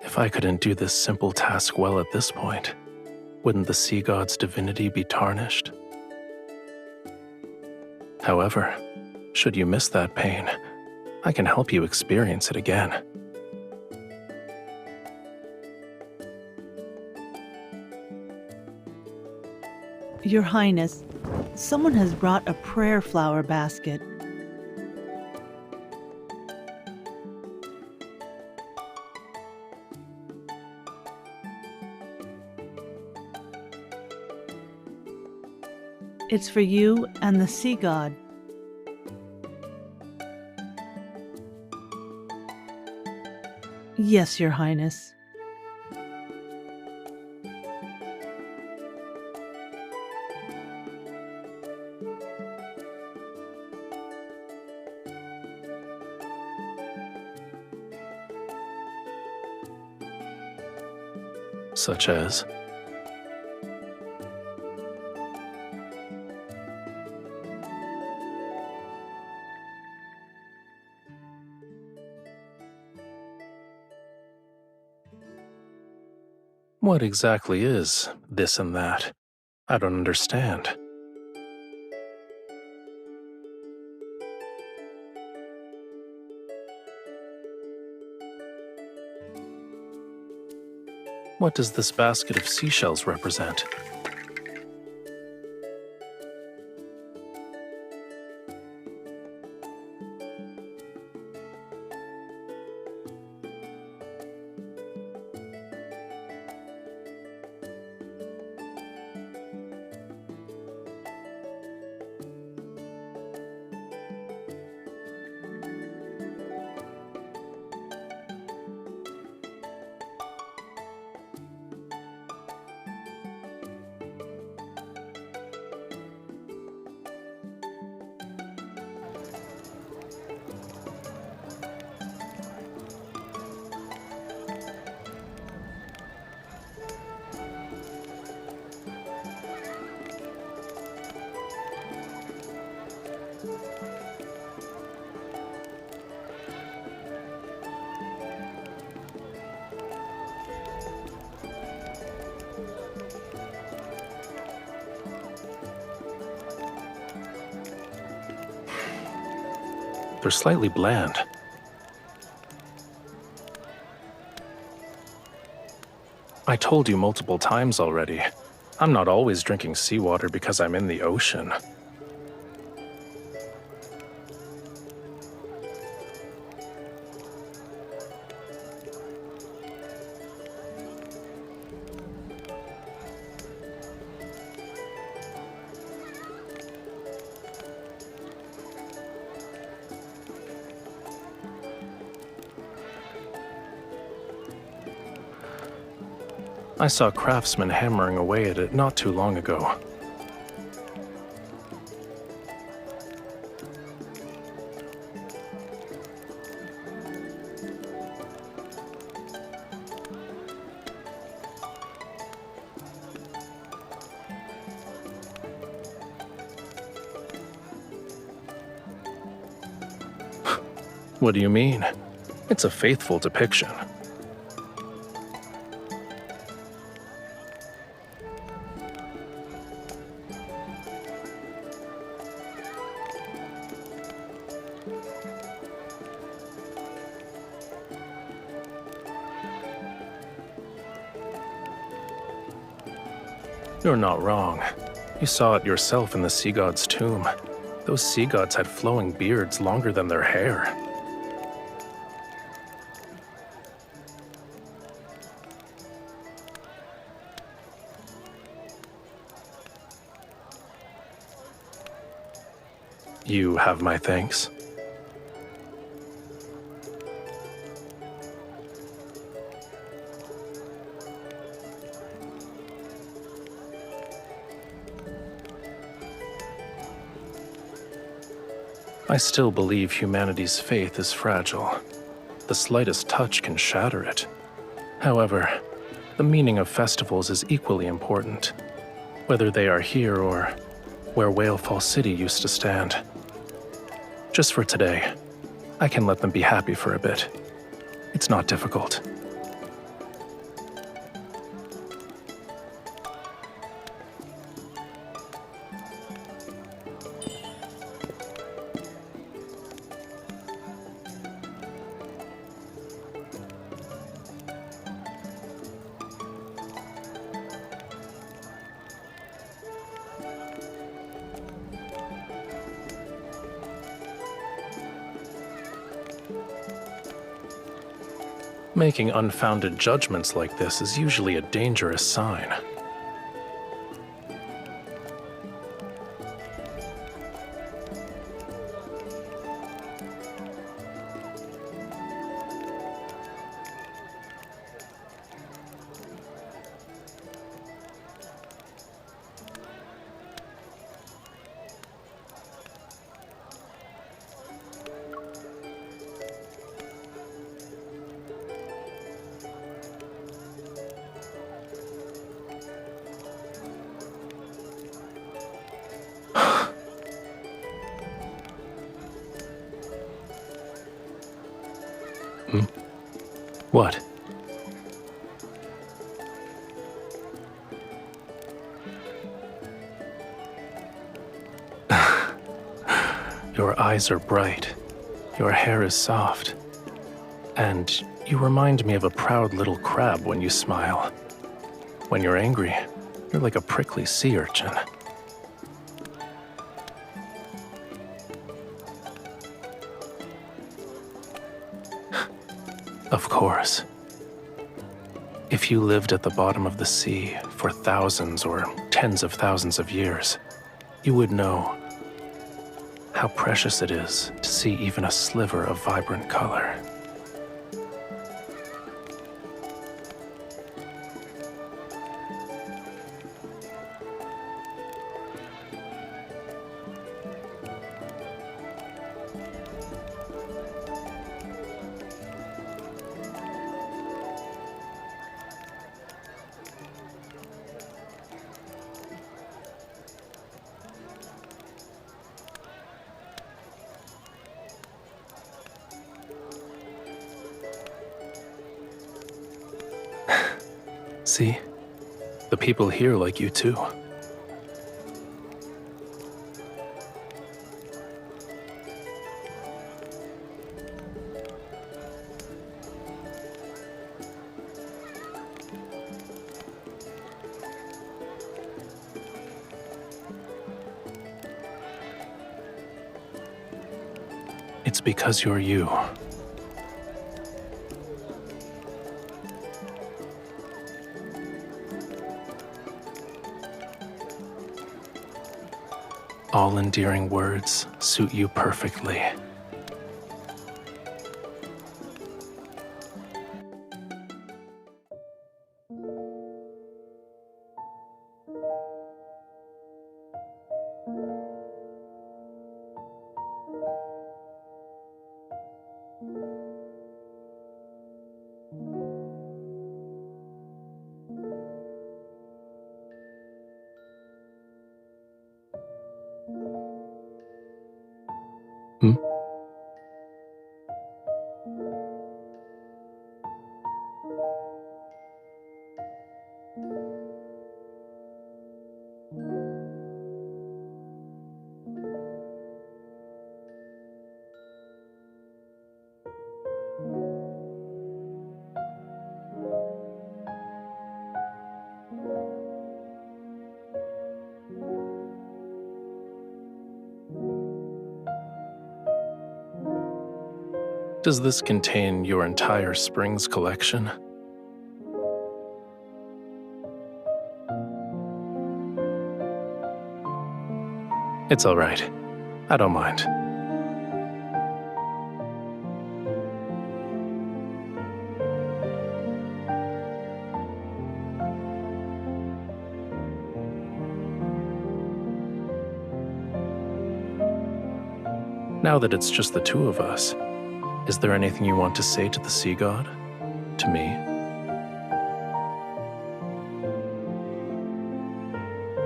If I couldn't do this simple task well at this point, wouldn't the sea god's divinity be tarnished? However, should you miss that pain, I can help you experience it again. Your Highness, someone has brought a prayer flower basket. It's for you and the sea god. Yes, Your Highness. Such as? What exactly is this and that? I don't understand. What does this basket of seashells represent? They're slightly bland. I told you multiple times already. I'm not always drinking seawater because I'm in the ocean. I saw craftsmen hammering away at it not too long ago. What do you mean? It's a faithful depiction. You're not wrong. You saw it yourself in the sea god's tomb. Those sea gods had flowing beards longer than their hair. You have my thanks. I still believe humanity's faith is fragile. The slightest touch can shatter it. However, the meaning of festivals is equally important, whether they are here or where Whalefall City used to stand. Just for today, I can let them be happy for a bit. It's not difficult. Making unfounded judgments like this is usually a dangerous sign. What? Your eyes are bright. Your hair is soft. And you remind me of a proud little crab when you smile. When you're angry, you're like a prickly sea urchin. Of course. If you lived at the bottom of the sea for thousands or tens of thousands of years, you would know how precious it is to see even a sliver of vibrant color. See? The people here like you too. It's because you're you. All endearing words suit you perfectly. Hmm? Does this contain your entire Springs collection? It's all right. I don't mind. Now that it's just the two of us, is there anything you want to say to the Sea God? To me?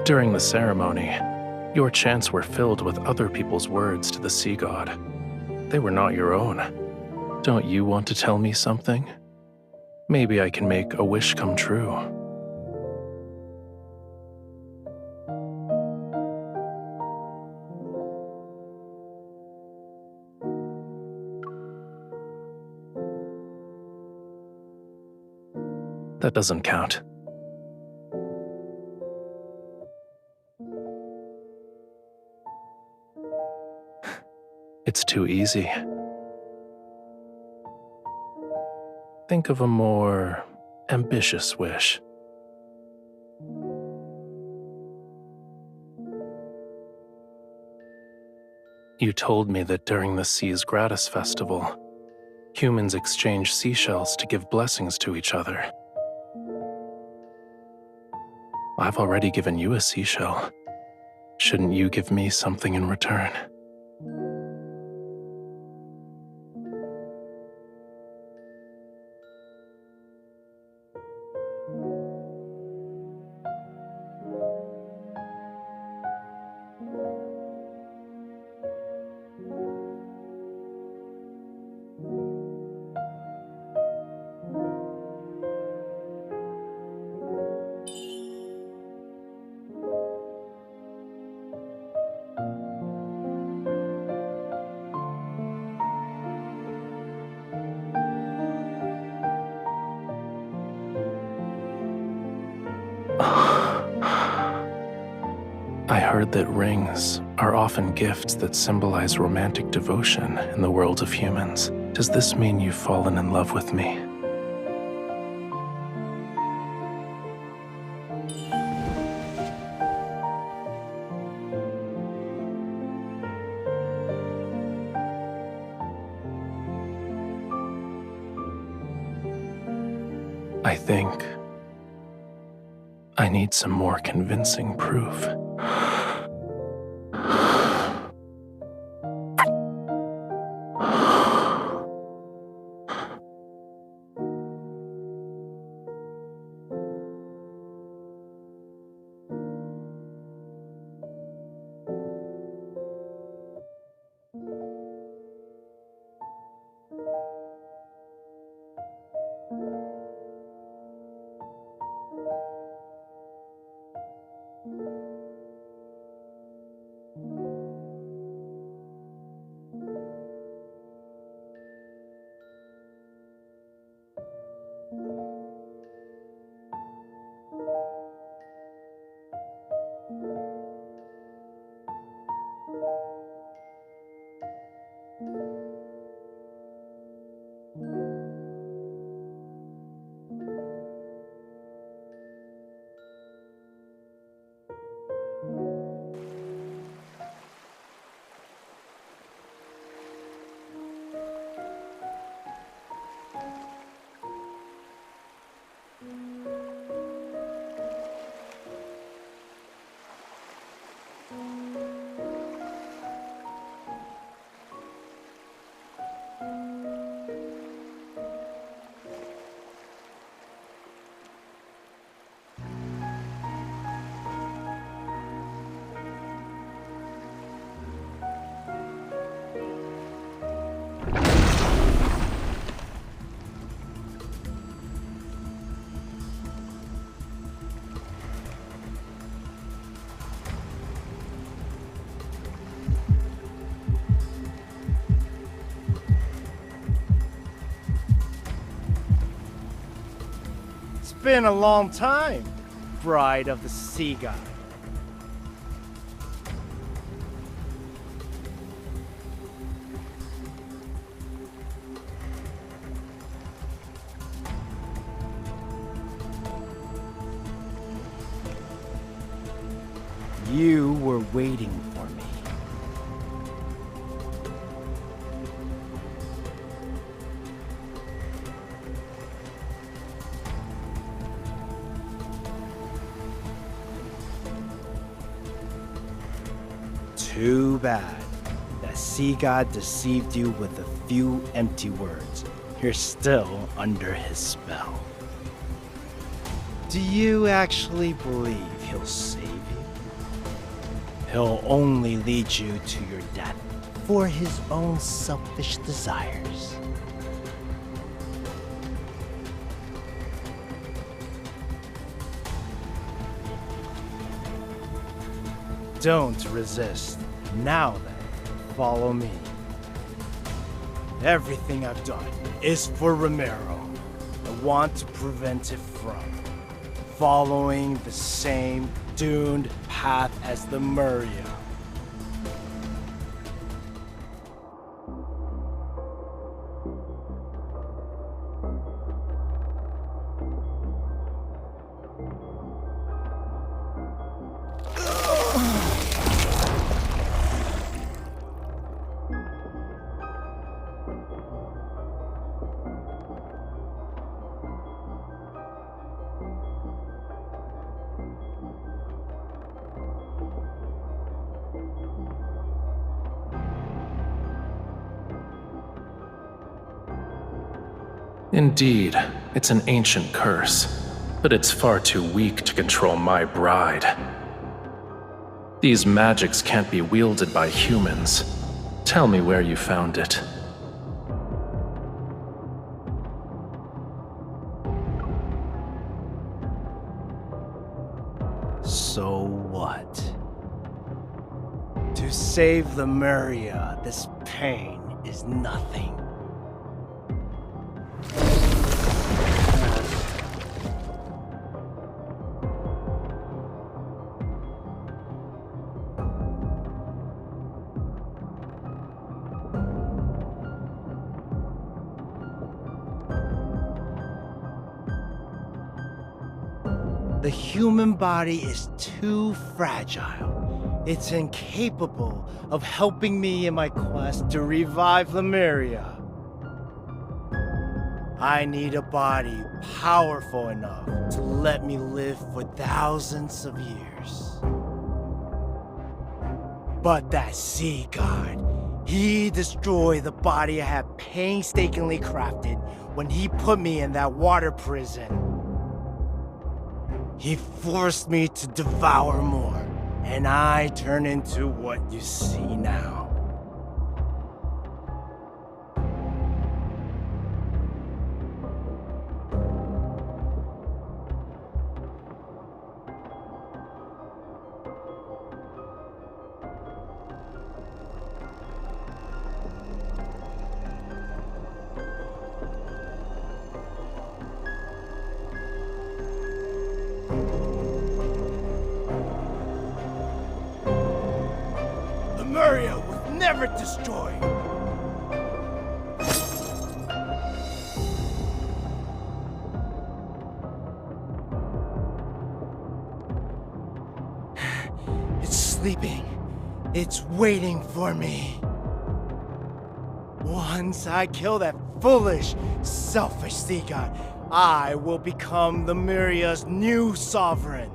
During the ceremony, your chants were filled with other people's words to the Sea God. They were not your own. Don't you want to tell me something? Maybe I can make a wish come true. That doesn't count. It's too easy. Think of a more ambitious wish. You told me that during the Sea's Gratis Festival, humans exchange seashells to give blessings to each other. I've already given you a seashell. Shouldn't you give me something in return? I heard that rings are often gifts that symbolize romantic devotion in the world of humans. Does this mean you've fallen in love with me? I think I need some more convincing proof. been a long time, bride of the sea god. You were waiting for me. Too bad. The sea god deceived you with a few empty words. You're still under his spell. Do you actually believe he'll save you? He'll only lead you to your death for his own selfish desires. Don't resist. Now then, follow me. Everything I've done is for Romirro. I want to prevent it from following the same doomed path as the Mistsea. Indeed, it's an ancient curse, but it's far too weak to control my bride. These magics can't be wielded by humans. Tell me where you found it. So what? To save the Mistsea, this pain is nothing. The human body is too fragile. It's incapable of helping me in my quest to revive the Mistsea. I need a body powerful enough to let me live for thousands of years. But that sea god, he destroyed the body I had painstakingly crafted when he put me in that water prison. He forced me to devour more, and I turn into what you see now. Mistsea was never destroyed. It's sleeping. It's waiting for me. Once I kill that foolish, selfish sea god, I will become the Missea's new sovereign.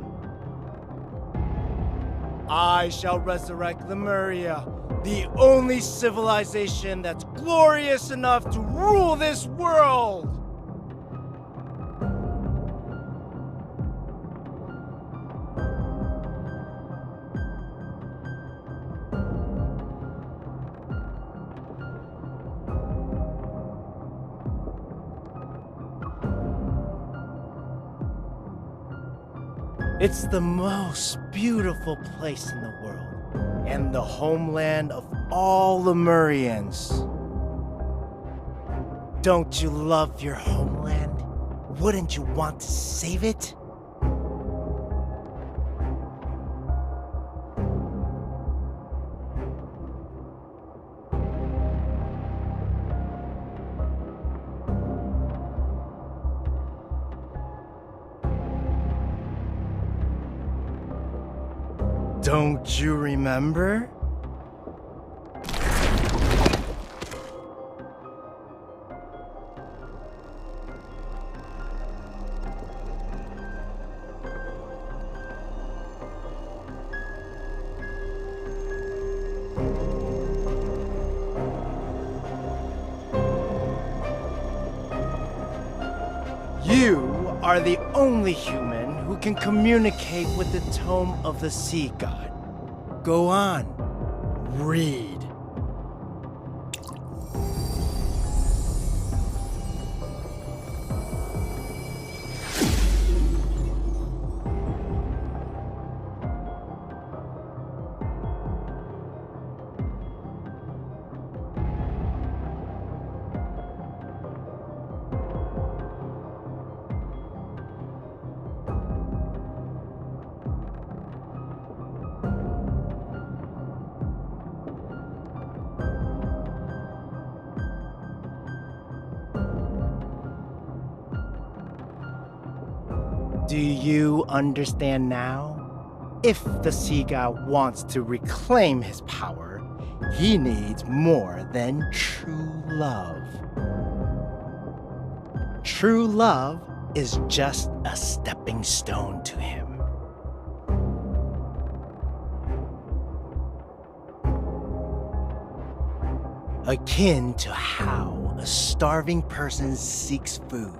I shall resurrect Lemuria, the only civilization that's glorious enough to rule this world! It's the most beautiful place in the world, and the homeland of all Lemurians. Don't you love your homeland? wouldn't you want to save it? Don't you remember? You are the only human who can communicate with the Tome of the Sea God. Go on, read. Do you understand now? If the Sea God wants to reclaim his power, he needs more than true love. True love is just a stepping stone to him. Akin to how a starving person seeks food,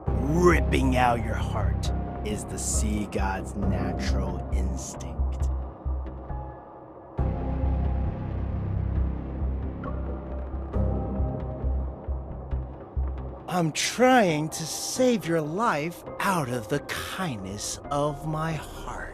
ripping out your heart is the Sea God's natural instinct. I'm trying to save your life out of the kindness of my heart.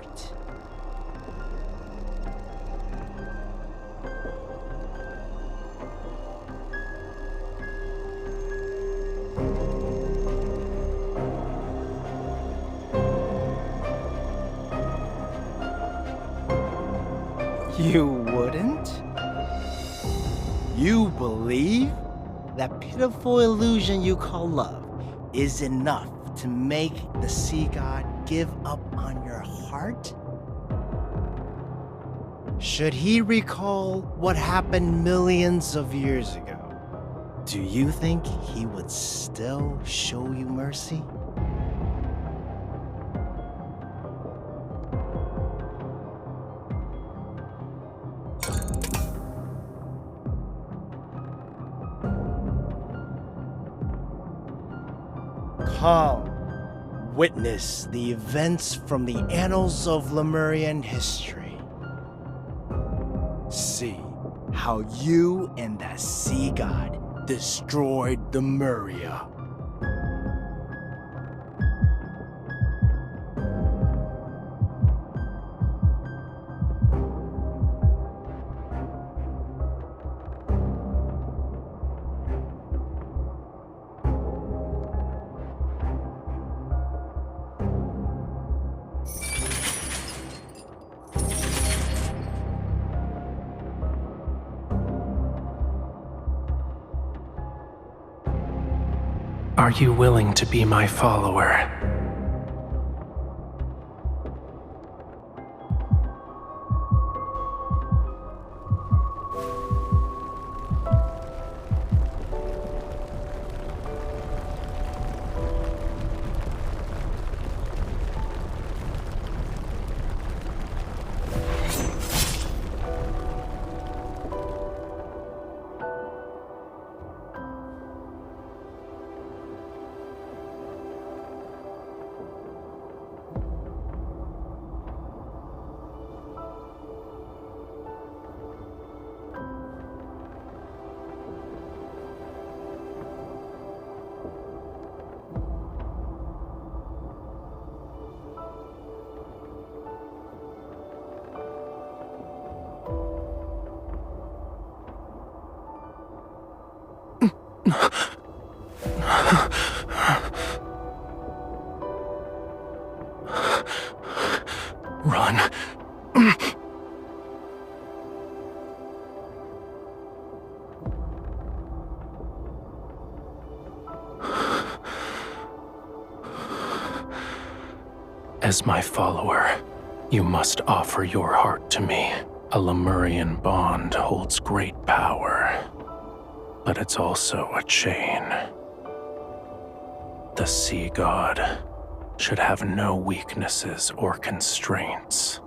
You wouldn't? You believe that pitiful illusion you call love is enough to make the Sea God give up on your heart? Should he recall what happened millions of years ago, do you think he would still show you mercy? Come, witness the events from the annals of Lemurian history. See how you and that Sea God destroyed the Muria. Are you willing to be my follower? As my follower, you must offer your heart to me. A Lemurian bond holds great power, but it's also a chain. The Sea God should have no weaknesses or constraints.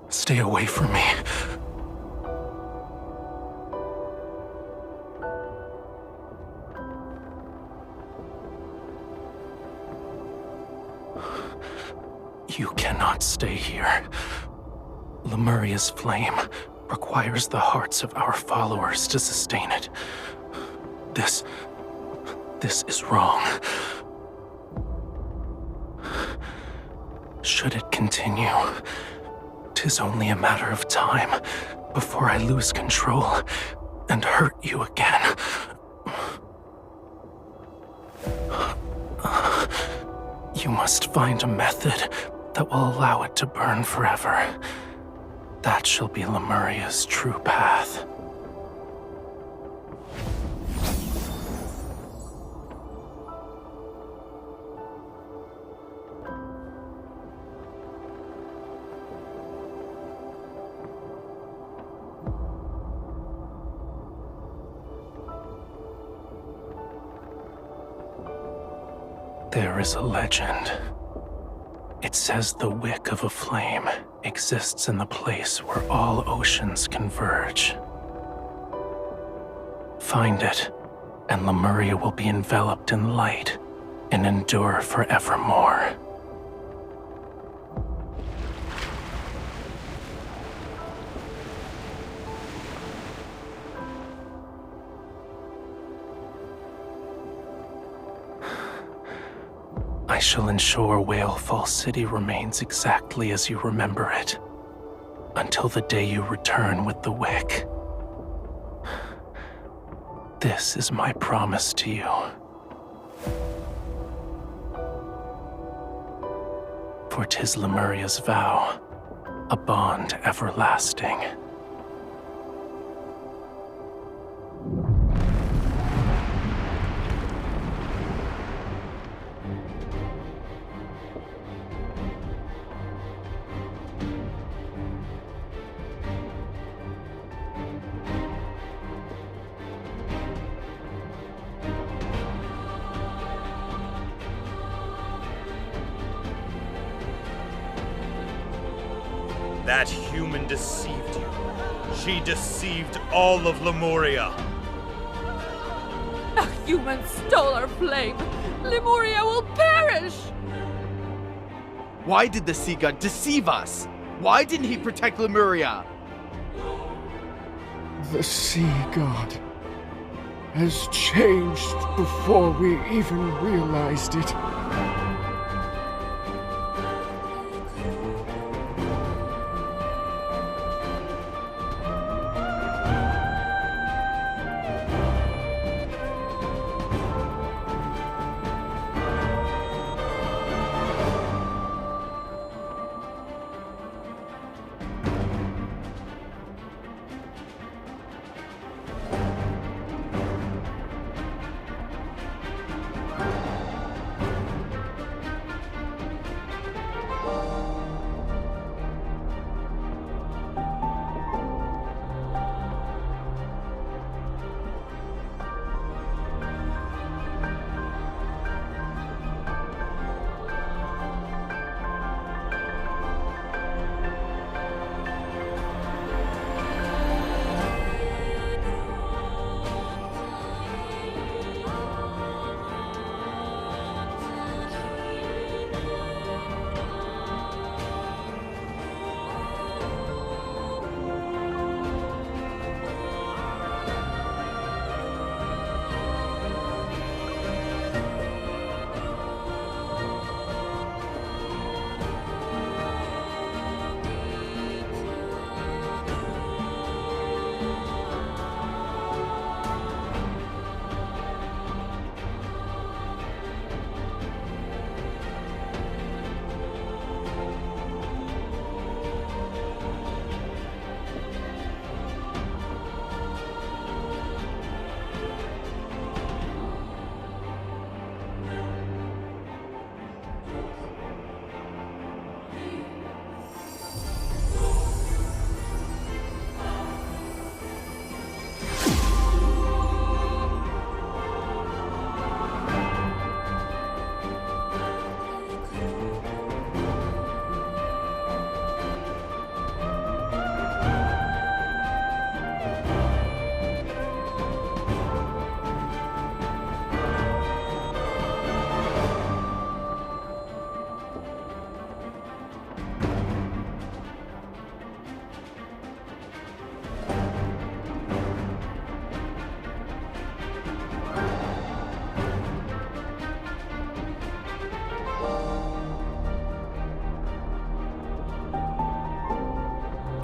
Stay away from me. You cannot stay here. Lemuria's flame requires the hearts of our followers to sustain it. This is wrong. Should it continue, 'tis only a matter of time before I lose control and hurt you again. You must find a method that will allow it to burn forever. That shall be Lemuria's true path. There is a legend. It says the wick of a flame exists in the place where all oceans converge. Find it, and Lemuria will be enveloped in light and endure forevermore. I shall ensure Whalefall City remains exactly as you remember it, until the day you return with the wick. This is my promise to you. For 'tis Lemuria's vow, a bond everlasting. That human deceived you. She deceived all of Lemuria. A human stole our flame. Lemuria will perish! Why did the Sea God deceive us? Why didn't he protect Lemuria? The Sea God has changed before we even realized it.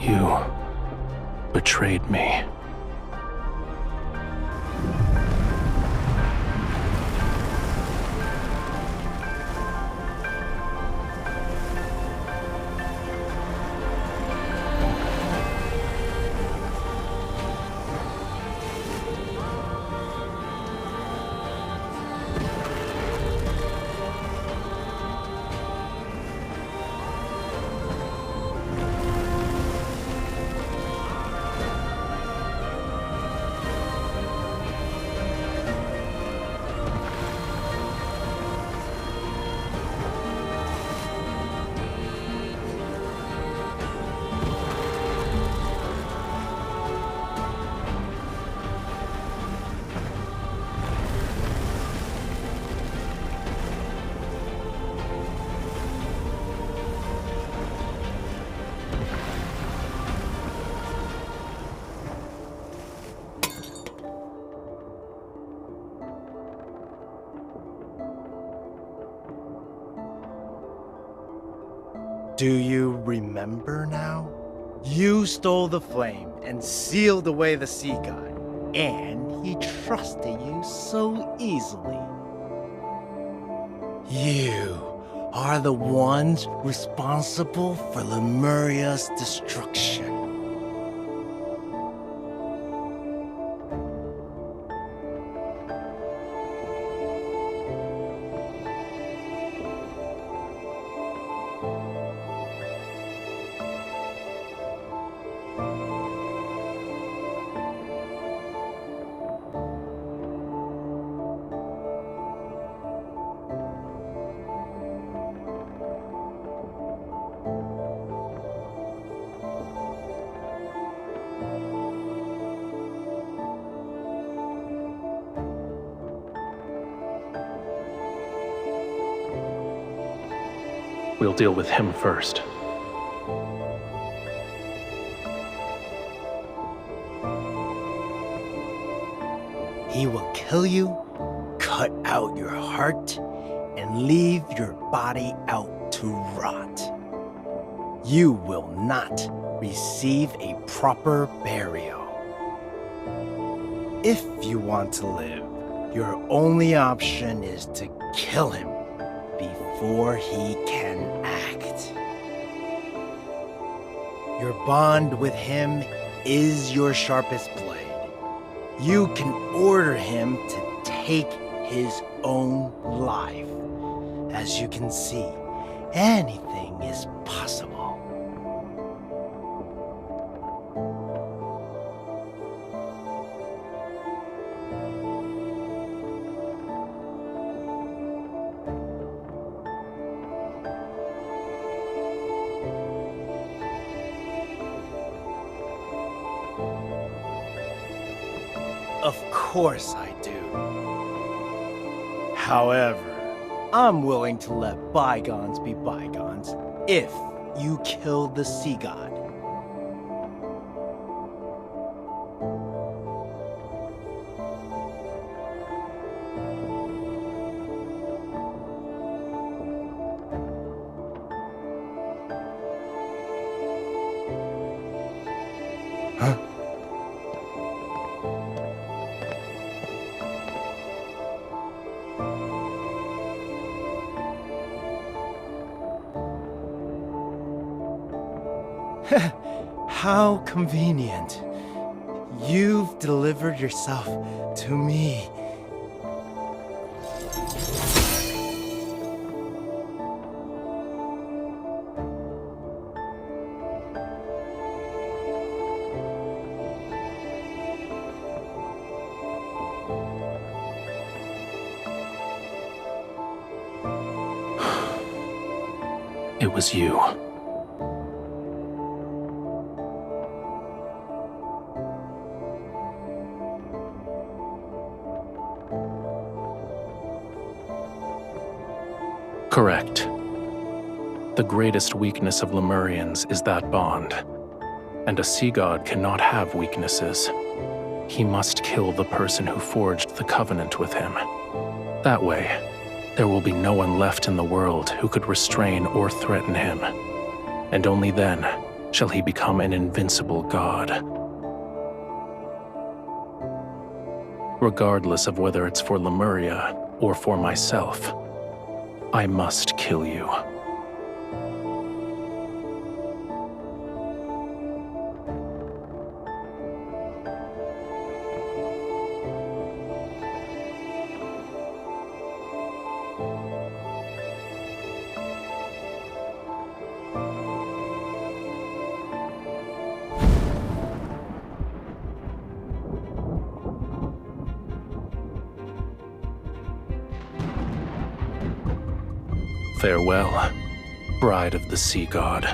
You betrayed me. Do you remember now? You stole the flame and sealed away the sea god, and he trusted you so easily. You are the ones responsible for Lemuria's destruction. We'll deal with him first. He will kill you, cut out your heart, and leave your body out to rot. You will not receive a proper burial. If you want to live, your only option is to kill him before he can act. Your bond with him is your sharpest blade. You can order him to take his own life. As you can see, anything is possible. Of course I do. However, I'm willing to let bygones be bygones if you kill the sea god. Huh? How convenient. You've delivered yourself to me. It was you. Correct. The greatest weakness of Lemurians is that bond, and a sea god cannot have weaknesses. He must kill the person who forged the covenant with him. That way, there will be no one left in the world who could restrain or threaten him, and only then shall he become an invincible god. Regardless of whether it's for Lemuria or for myself, I must kill you. Farewell, bride of the sea god.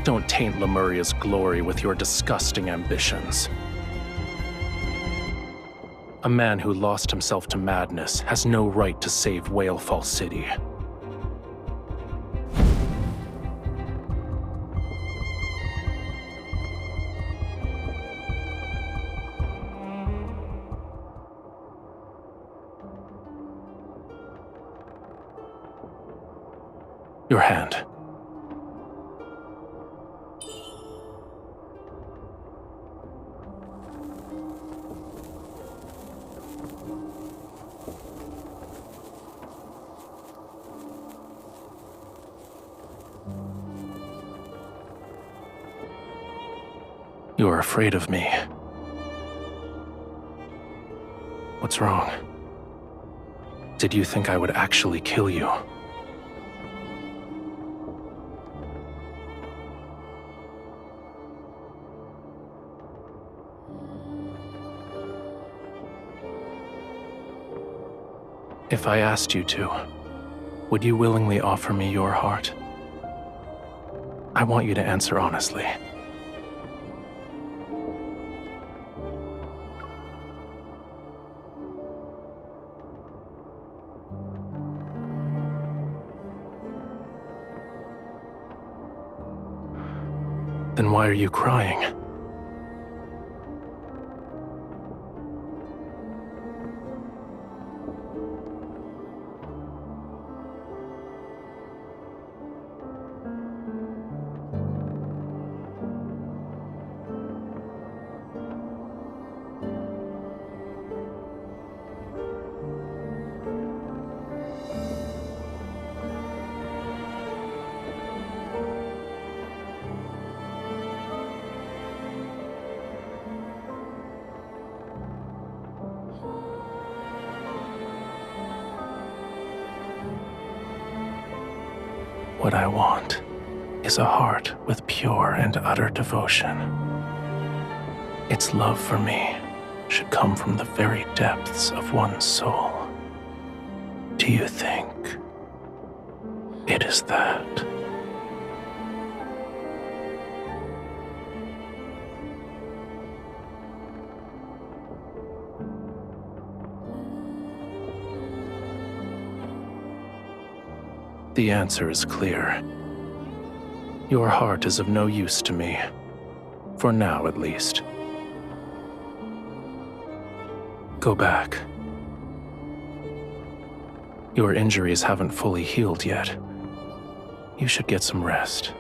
Don't taint Lemuria's glory with your disgusting ambitions. A man who lost himself to madness has no right to save Whalefall City. Your hand. You're afraid of me. What's wrong? Did you think I would actually kill you? If I asked you to, would you willingly offer me your heart? I want you to answer honestly. Then why are you crying? What I want is a heart with pure and utter devotion. Its love for me should come from the very depths of one's soul. Do you think it is that? The answer is clear. Your heart is of no use to me. For now, at least. Go back. Your injuries haven't fully healed yet. You should get some rest.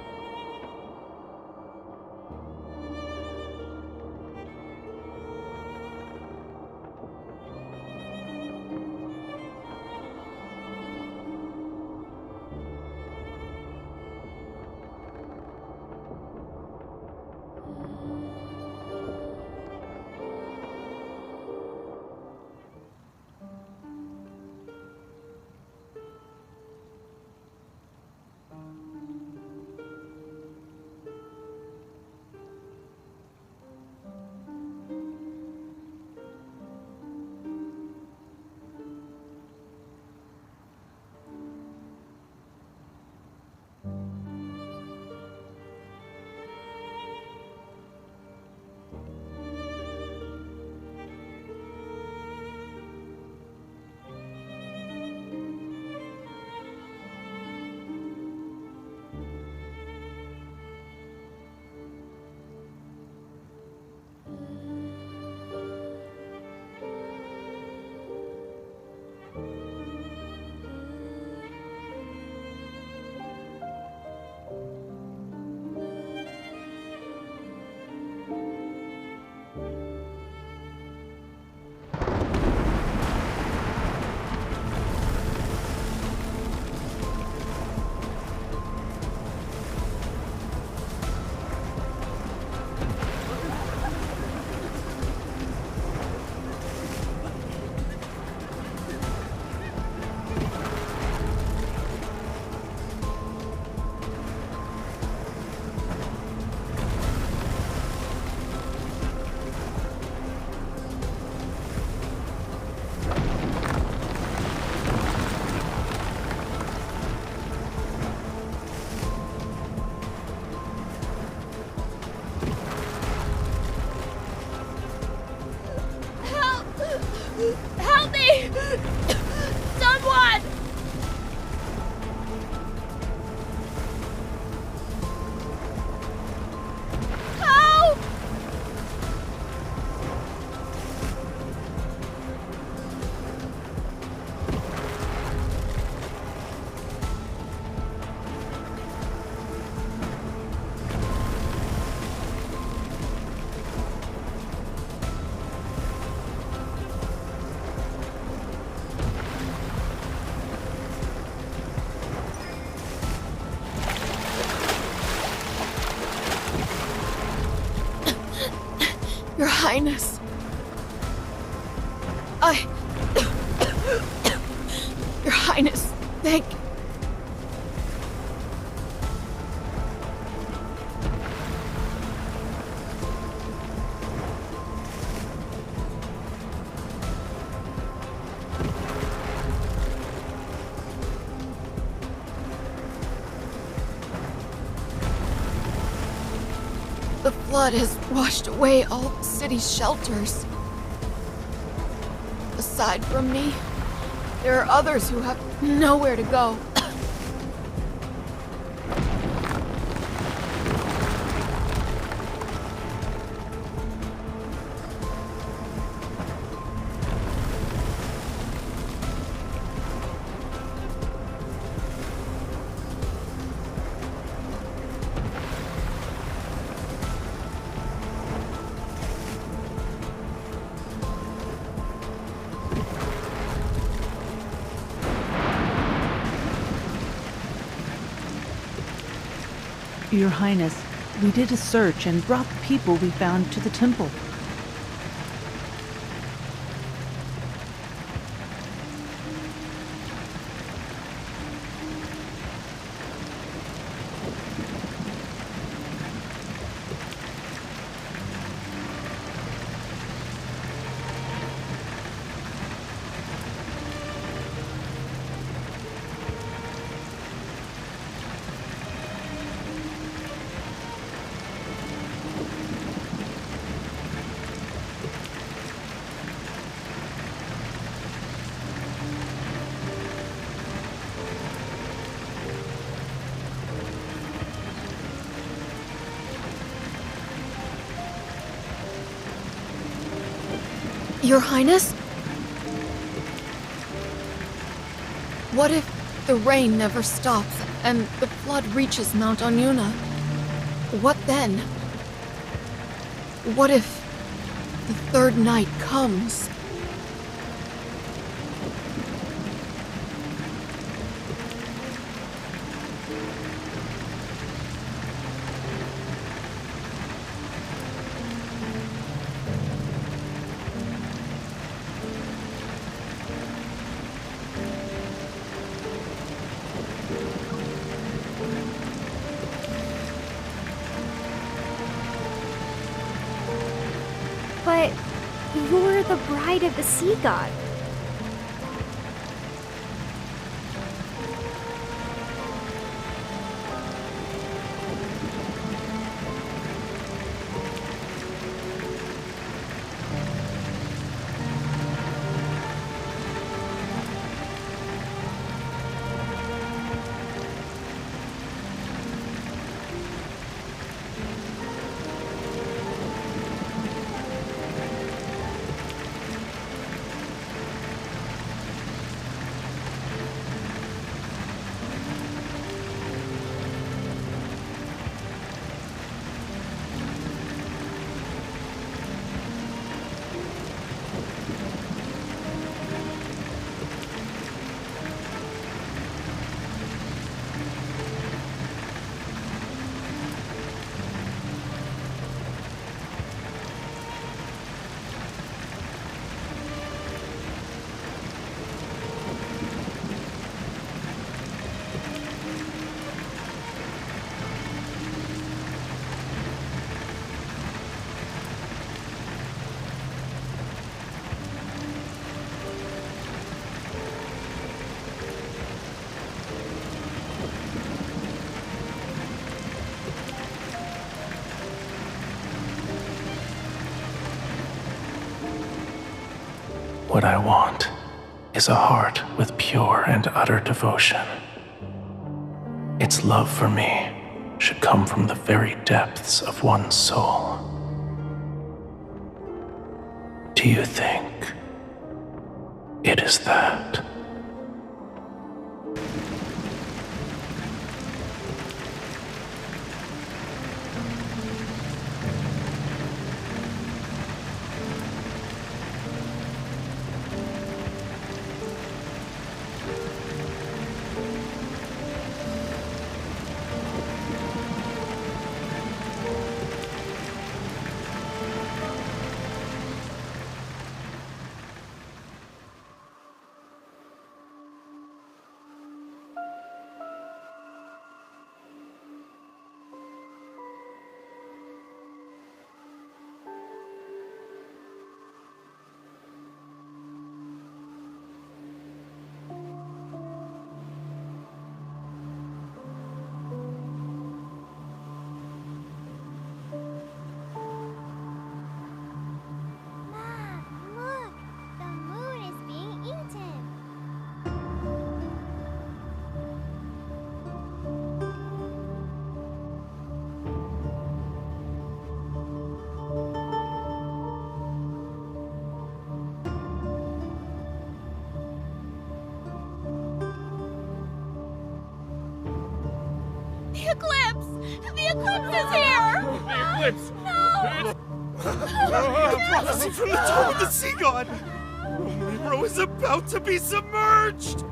Highness. Your Highness, thank... The flood has washed away all the city's shelters. Aside from me, there are others who have nowhere to go. Your Highness, we did a search and brought the people we found to the temple. Your Highness? What if the rain never stops and the flood reaches Mount Onuna? What then? What if the third night comes? But you're the bride of the sea god. What I want is a heart with pure and utter devotion. Its love for me should come from the very depths of one's soul. Do you think it is that? The eclipse! The eclipse is here! The eclipse! No! The prophecy from the Tome of the Sea God! Romirro is about to be submerged!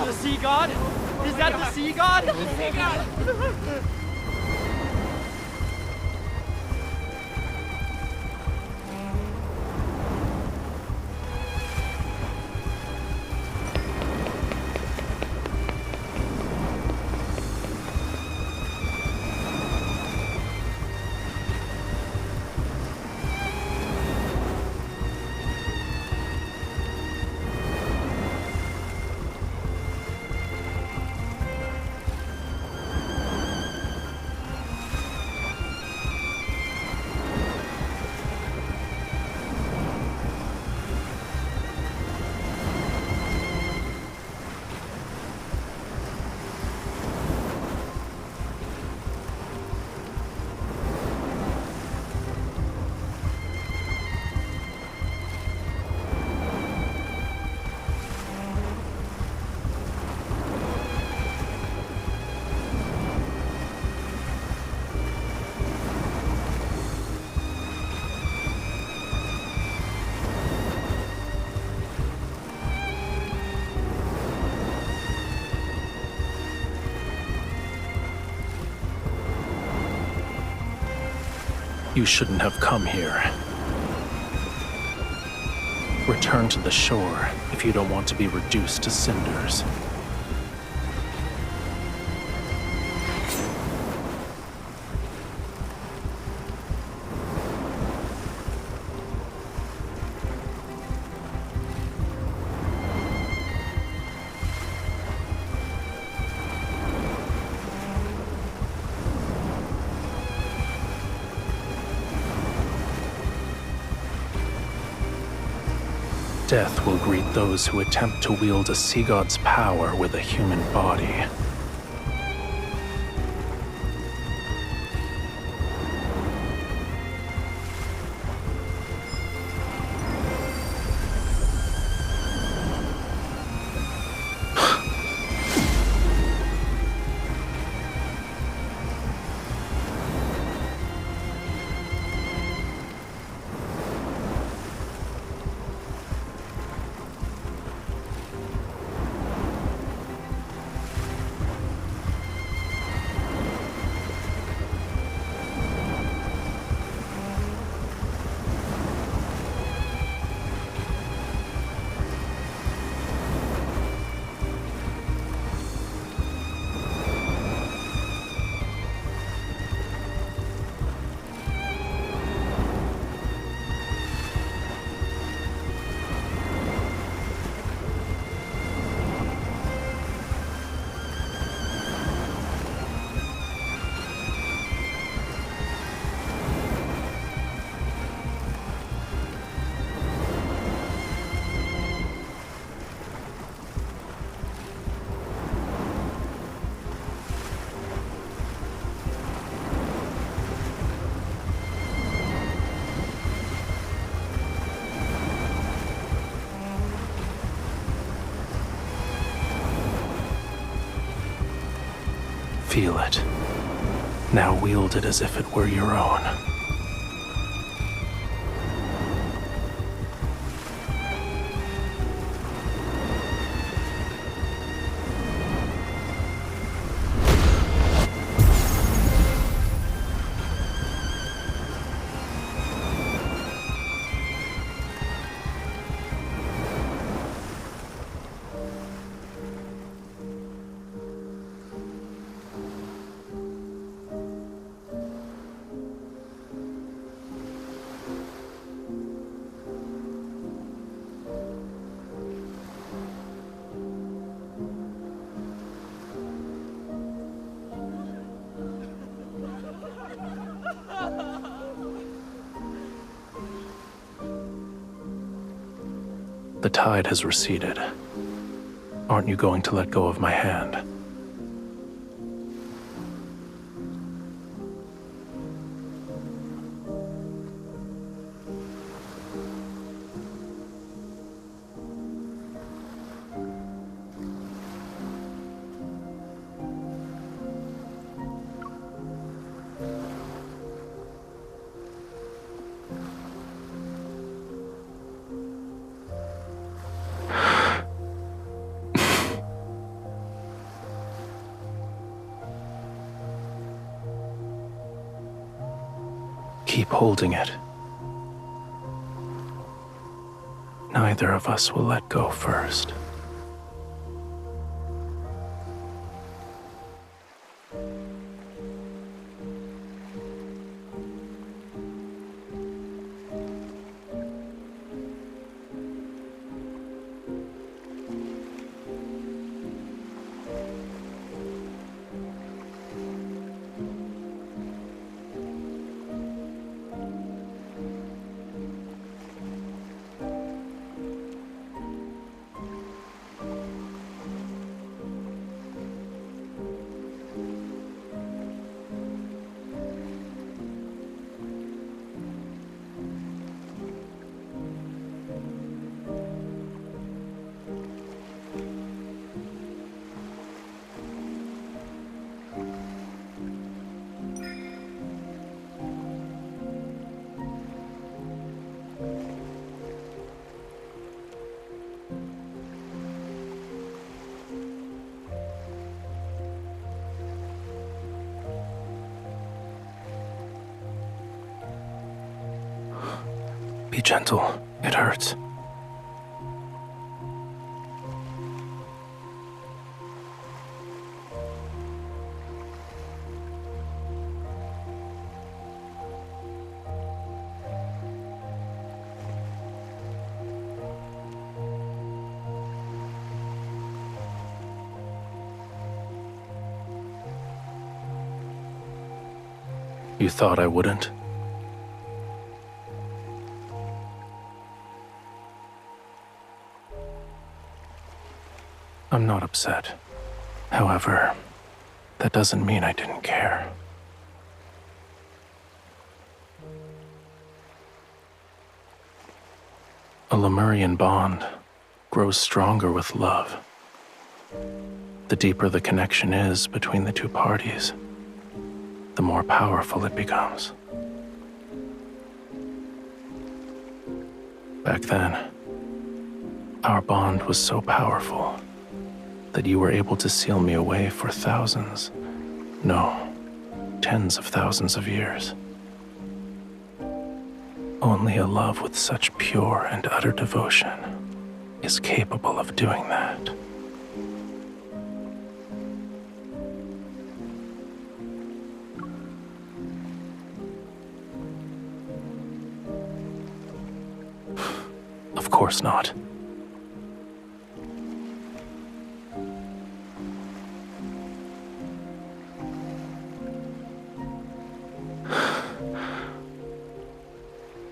The sea god? Is that the sea god? The sea god! You shouldn't have come here. Return to the shore if you don't want to be reduced to cinders. Death will greet those who attempt to wield a sea god's power with a human body. Feel it. Now wield it as if it were your own. The tide has receded. Aren't you going to let go of my hand? Keep holding it. Neither of us will let go first. Be gentle. It hurts. You thought I wouldn't? I'm not upset. However, that doesn't mean I didn't care. A Lemurian bond grows stronger with love. The deeper the connection is between the two parties, the more powerful it becomes. Back then, our bond was so powerful that you were able to seal me away for thousands, no, tens of thousands of years. Only a love with such pure and utter devotion is capable of doing that. Of course not.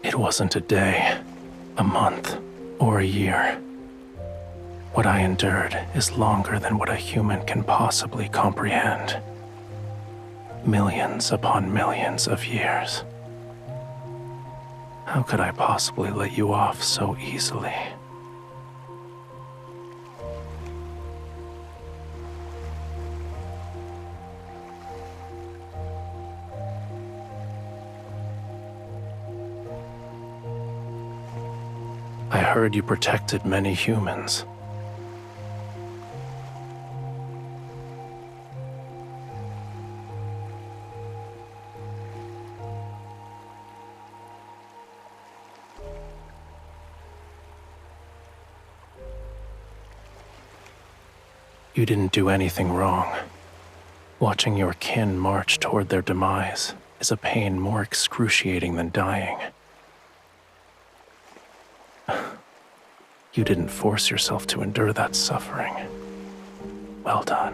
It wasn't a day, a month, or a year. What I endured is longer than what a human can possibly comprehend. Millions upon millions of years. How could I possibly let you off so easily? heard you protected many humans. You didn't do anything wrong. Watching your kin march toward their demise is a pain more excruciating than dying. You didn't force yourself to endure that suffering. Well done.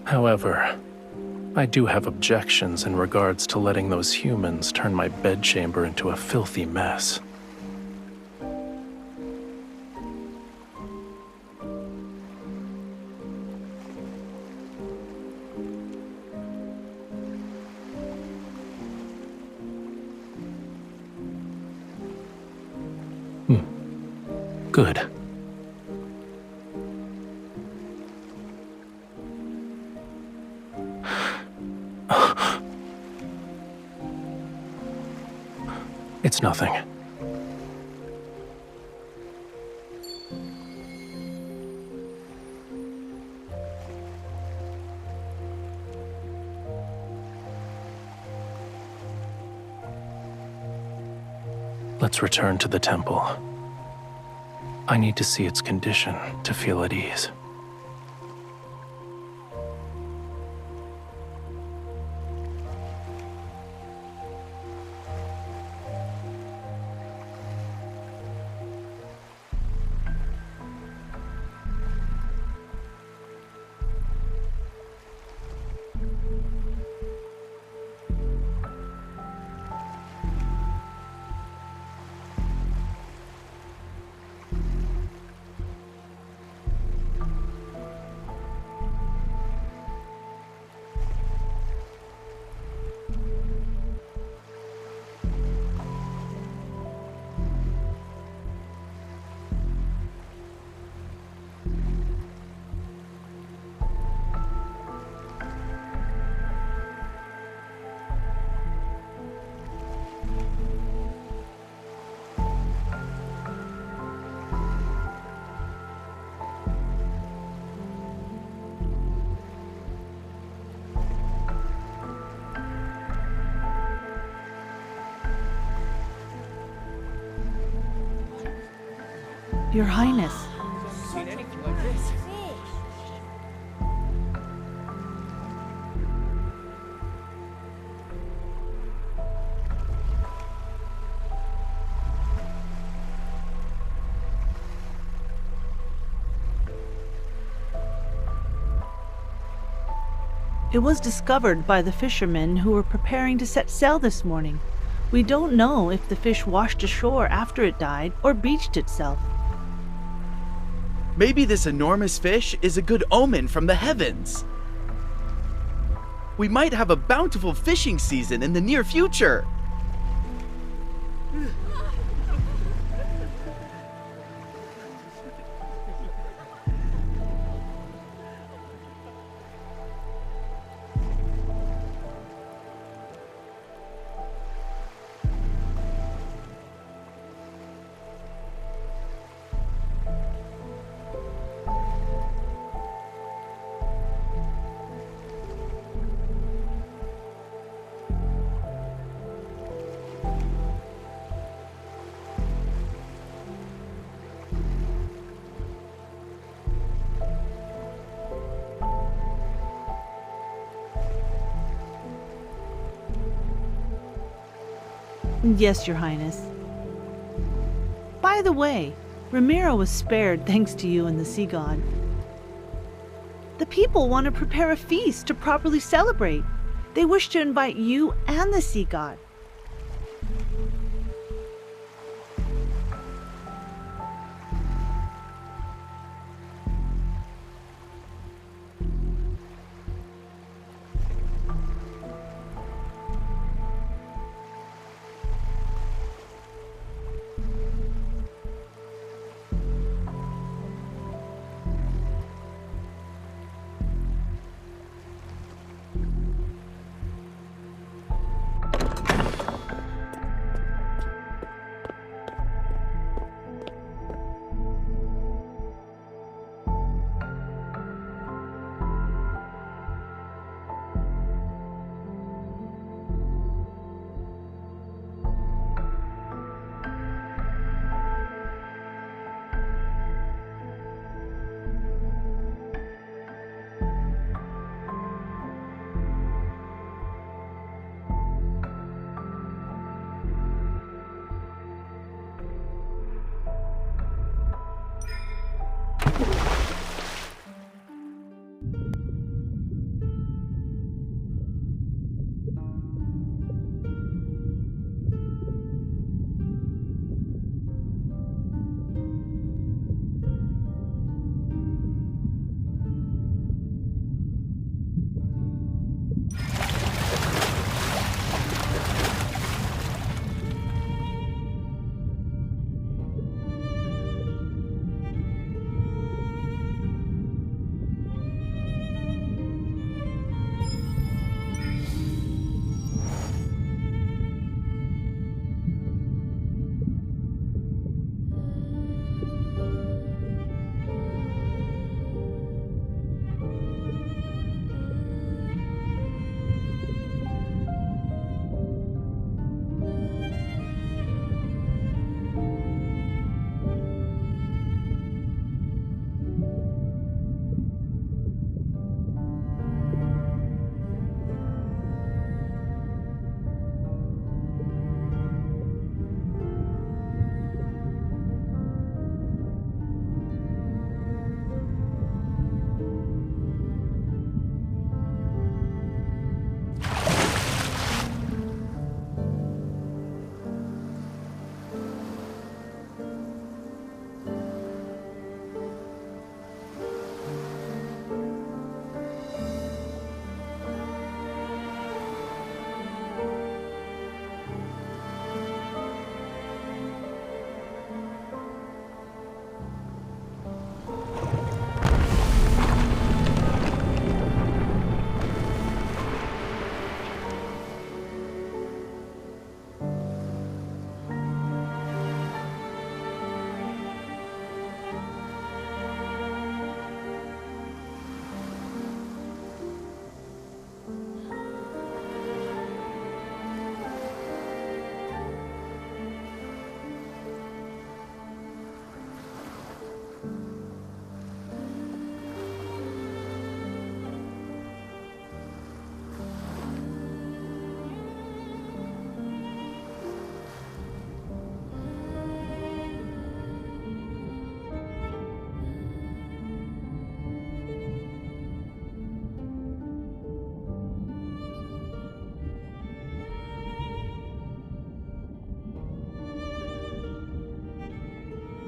However, I do have objections in regards to letting those humans turn my bedchamber into a filthy mess. Good. It's nothing. Let's return to the temple. I need to see its condition to feel at ease. Your Highness. Seen anything like this? It was discovered by the fishermen who were preparing to set sail this morning. We don't know if the fish washed ashore after it died or beached itself. Maybe this enormous fish is a good omen from the heavens. We might have a bountiful fishing season in the near future. Yes, Your Highness. By the way, Romirro was spared thanks to you and the Sea God. The people want to prepare a feast to properly celebrate. They wish to invite you and the Sea God.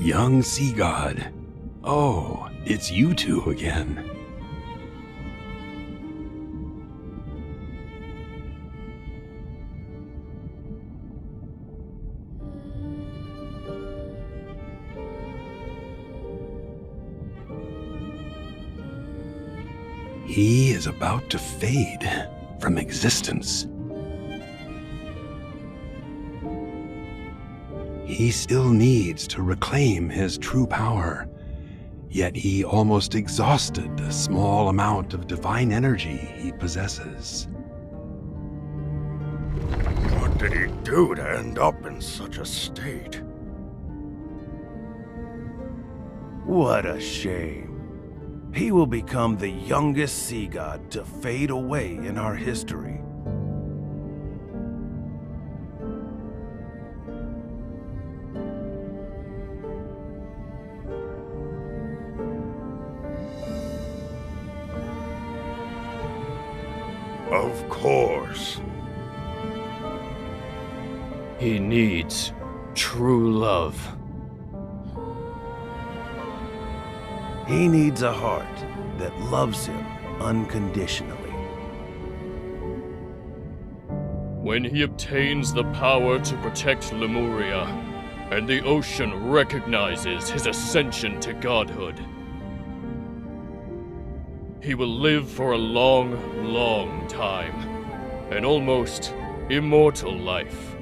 Young sea god. Oh, it's you two again. He is about to fade from existence. He still needs to reclaim his true power, yet he almost exhausted the small amount of divine energy he possesses. What did he do to end up in such a state? What a shame. He will become the youngest sea god to fade away in our history. Of course. He needs true love. He needs a heart that loves him unconditionally. When he obtains the power to protect Lemuria, and the ocean recognizes his ascension to godhood, he will live for a long, long time, an almost immortal life.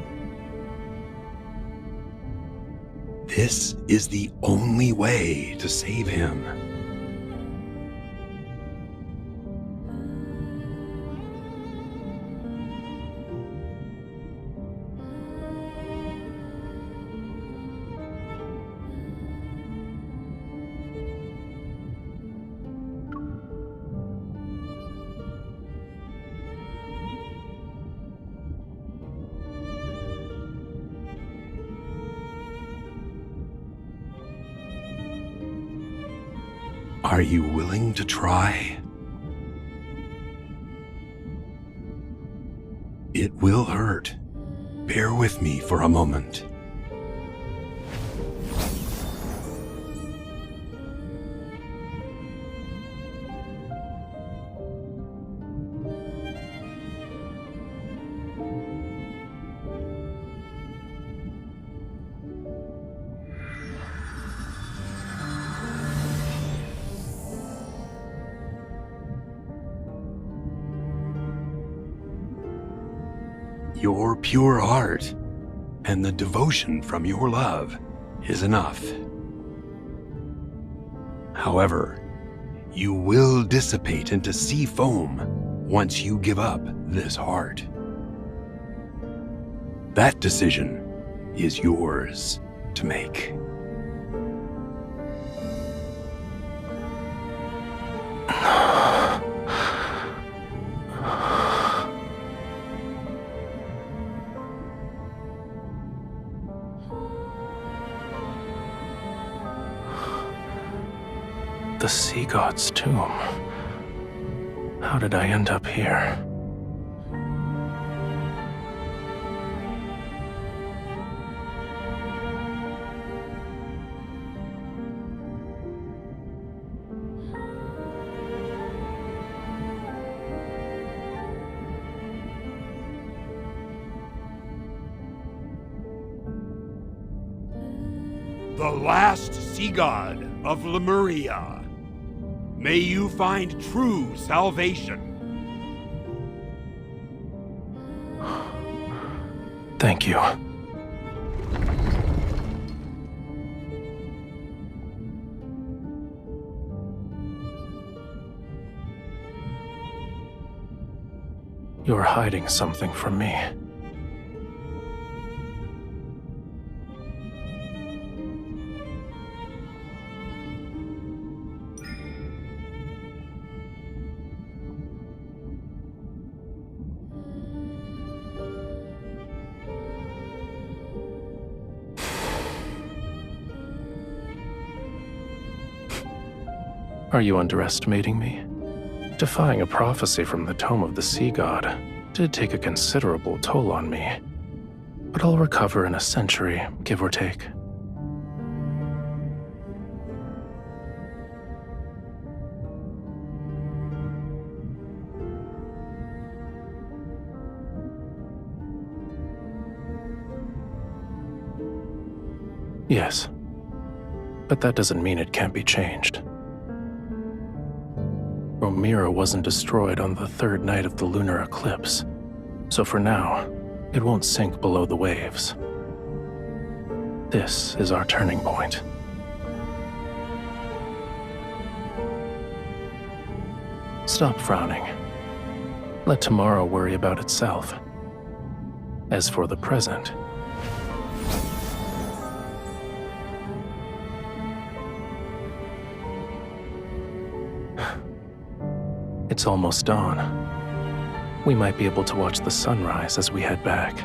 This is the only way to save him. Are you willing to try? It will hurt. Bear with me for a moment. Your pure heart and the devotion from your love is enough. However, you will dissipate into sea foam once you give up this heart. That decision is yours to make. The sea god's tomb. How did I end up here? The last sea god of Lemuria. May you find true salvation. Thank you. You're hiding something from me. Are you underestimating me? Defying a prophecy from the Tome of the Sea God did take a considerable toll on me, but I'll recover in a century, give or take. Yes. But that doesn't mean it can't be changed. Romirro wasn't destroyed on the third night of the lunar eclipse, so for now, it won't sink below the waves. This is our turning point. Stop frowning. Let tomorrow worry about itself. As for the present, it's almost dawn. We might be able to watch the sunrise as we head back.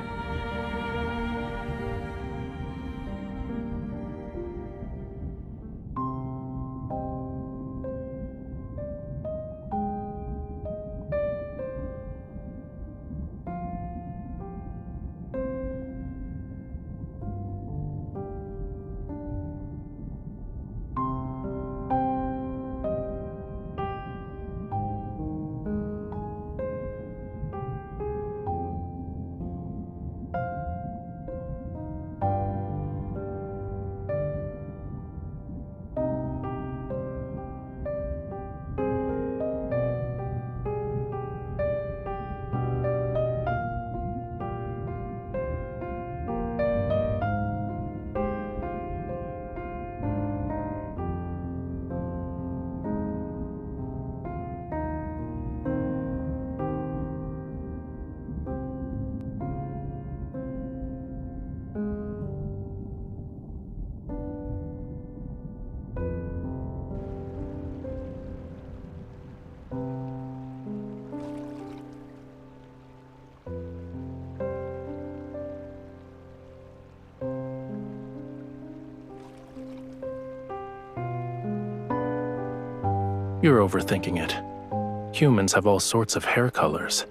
You're overthinking it. Humans have all sorts of hair colors.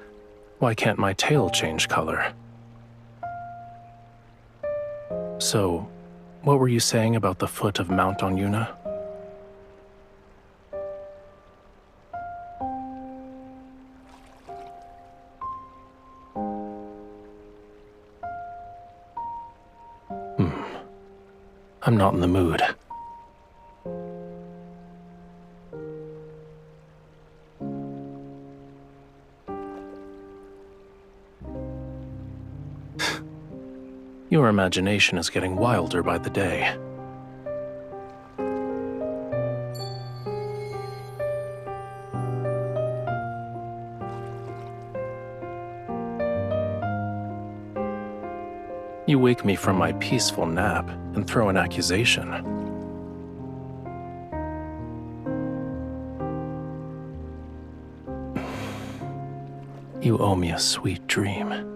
Why can't my tail change color? So, what were you saying about the foot of Mount Onyuna? I'm not in the mood. Your imagination is getting wilder by the day. You wake me from my peaceful nap and throw an accusation. You owe me a sweet dream.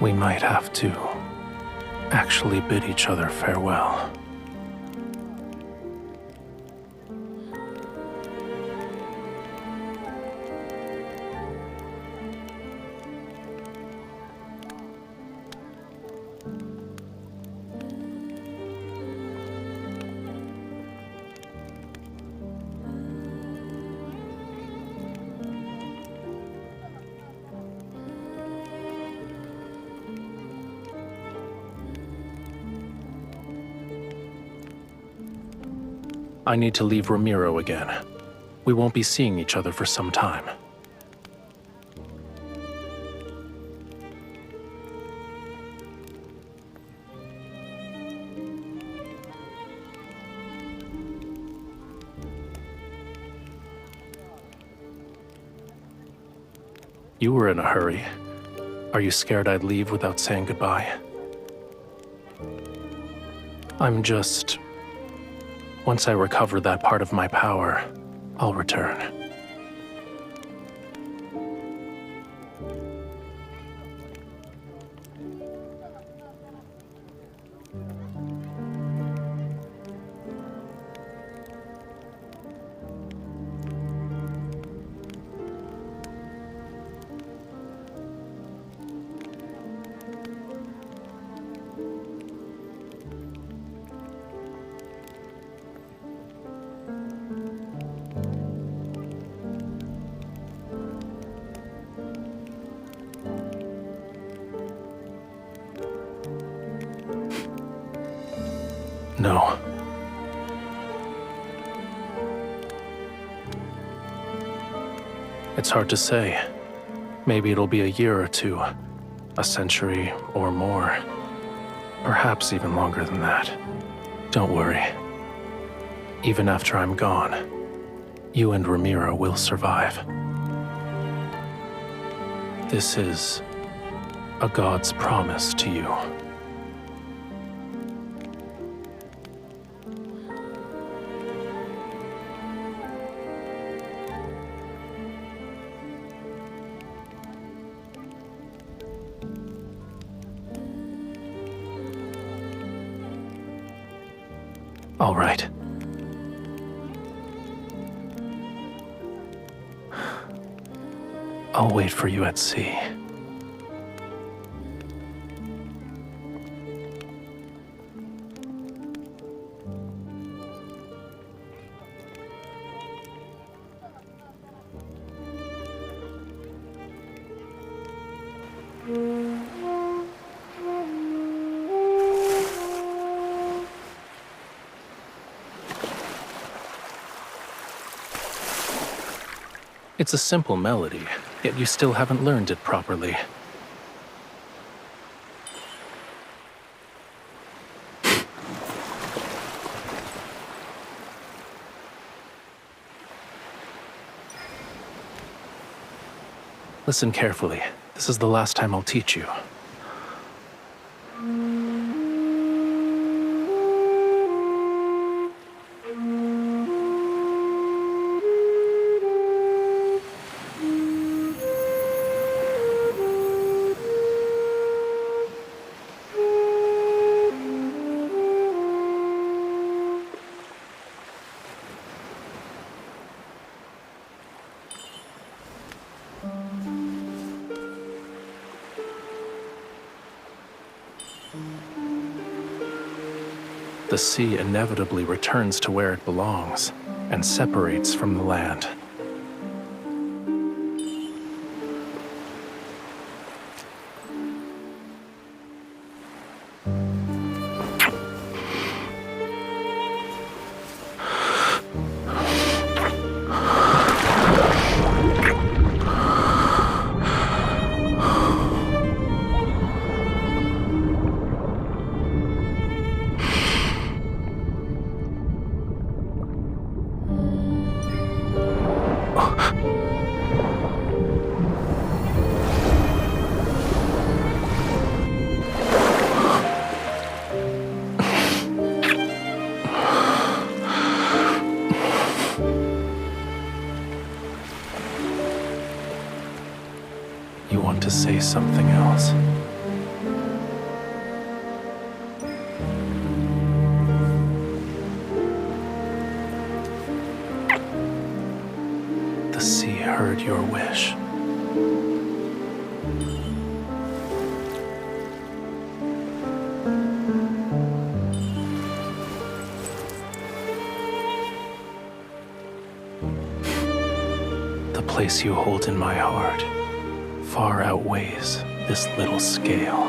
We might have to actually bid each other farewell. I need to leave Romirro again. We won't be seeing each other for some time. You were in a hurry. Are you scared I'd leave without saying goodbye? I'm just... Once I recover that part of my power, I'll return. No. It's hard to say. Maybe it'll be a year or two, a century or more. Perhaps even longer than that. Don't worry. Even after I'm gone, you and Romirro will survive. This is a god's promise to you. All right. I'll wait for you at sea. It's a simple melody, yet you still haven't learned it properly. Listen carefully. This is the last time I'll teach you. The sea inevitably returns to where it belongs and separates from the land. You want to say something else? heard your wish. The place you hold in my heart far outweighs this little scale.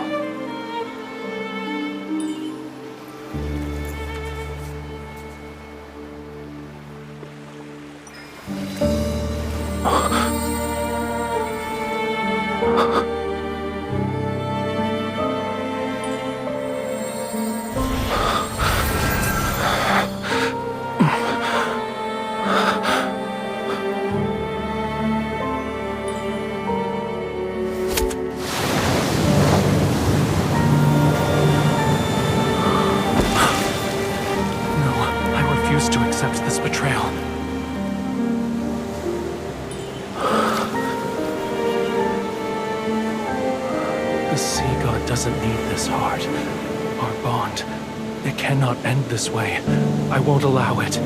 To accept this betrayal. The sea god doesn't need this heart. Our bond, it cannot end this way. I won't allow it.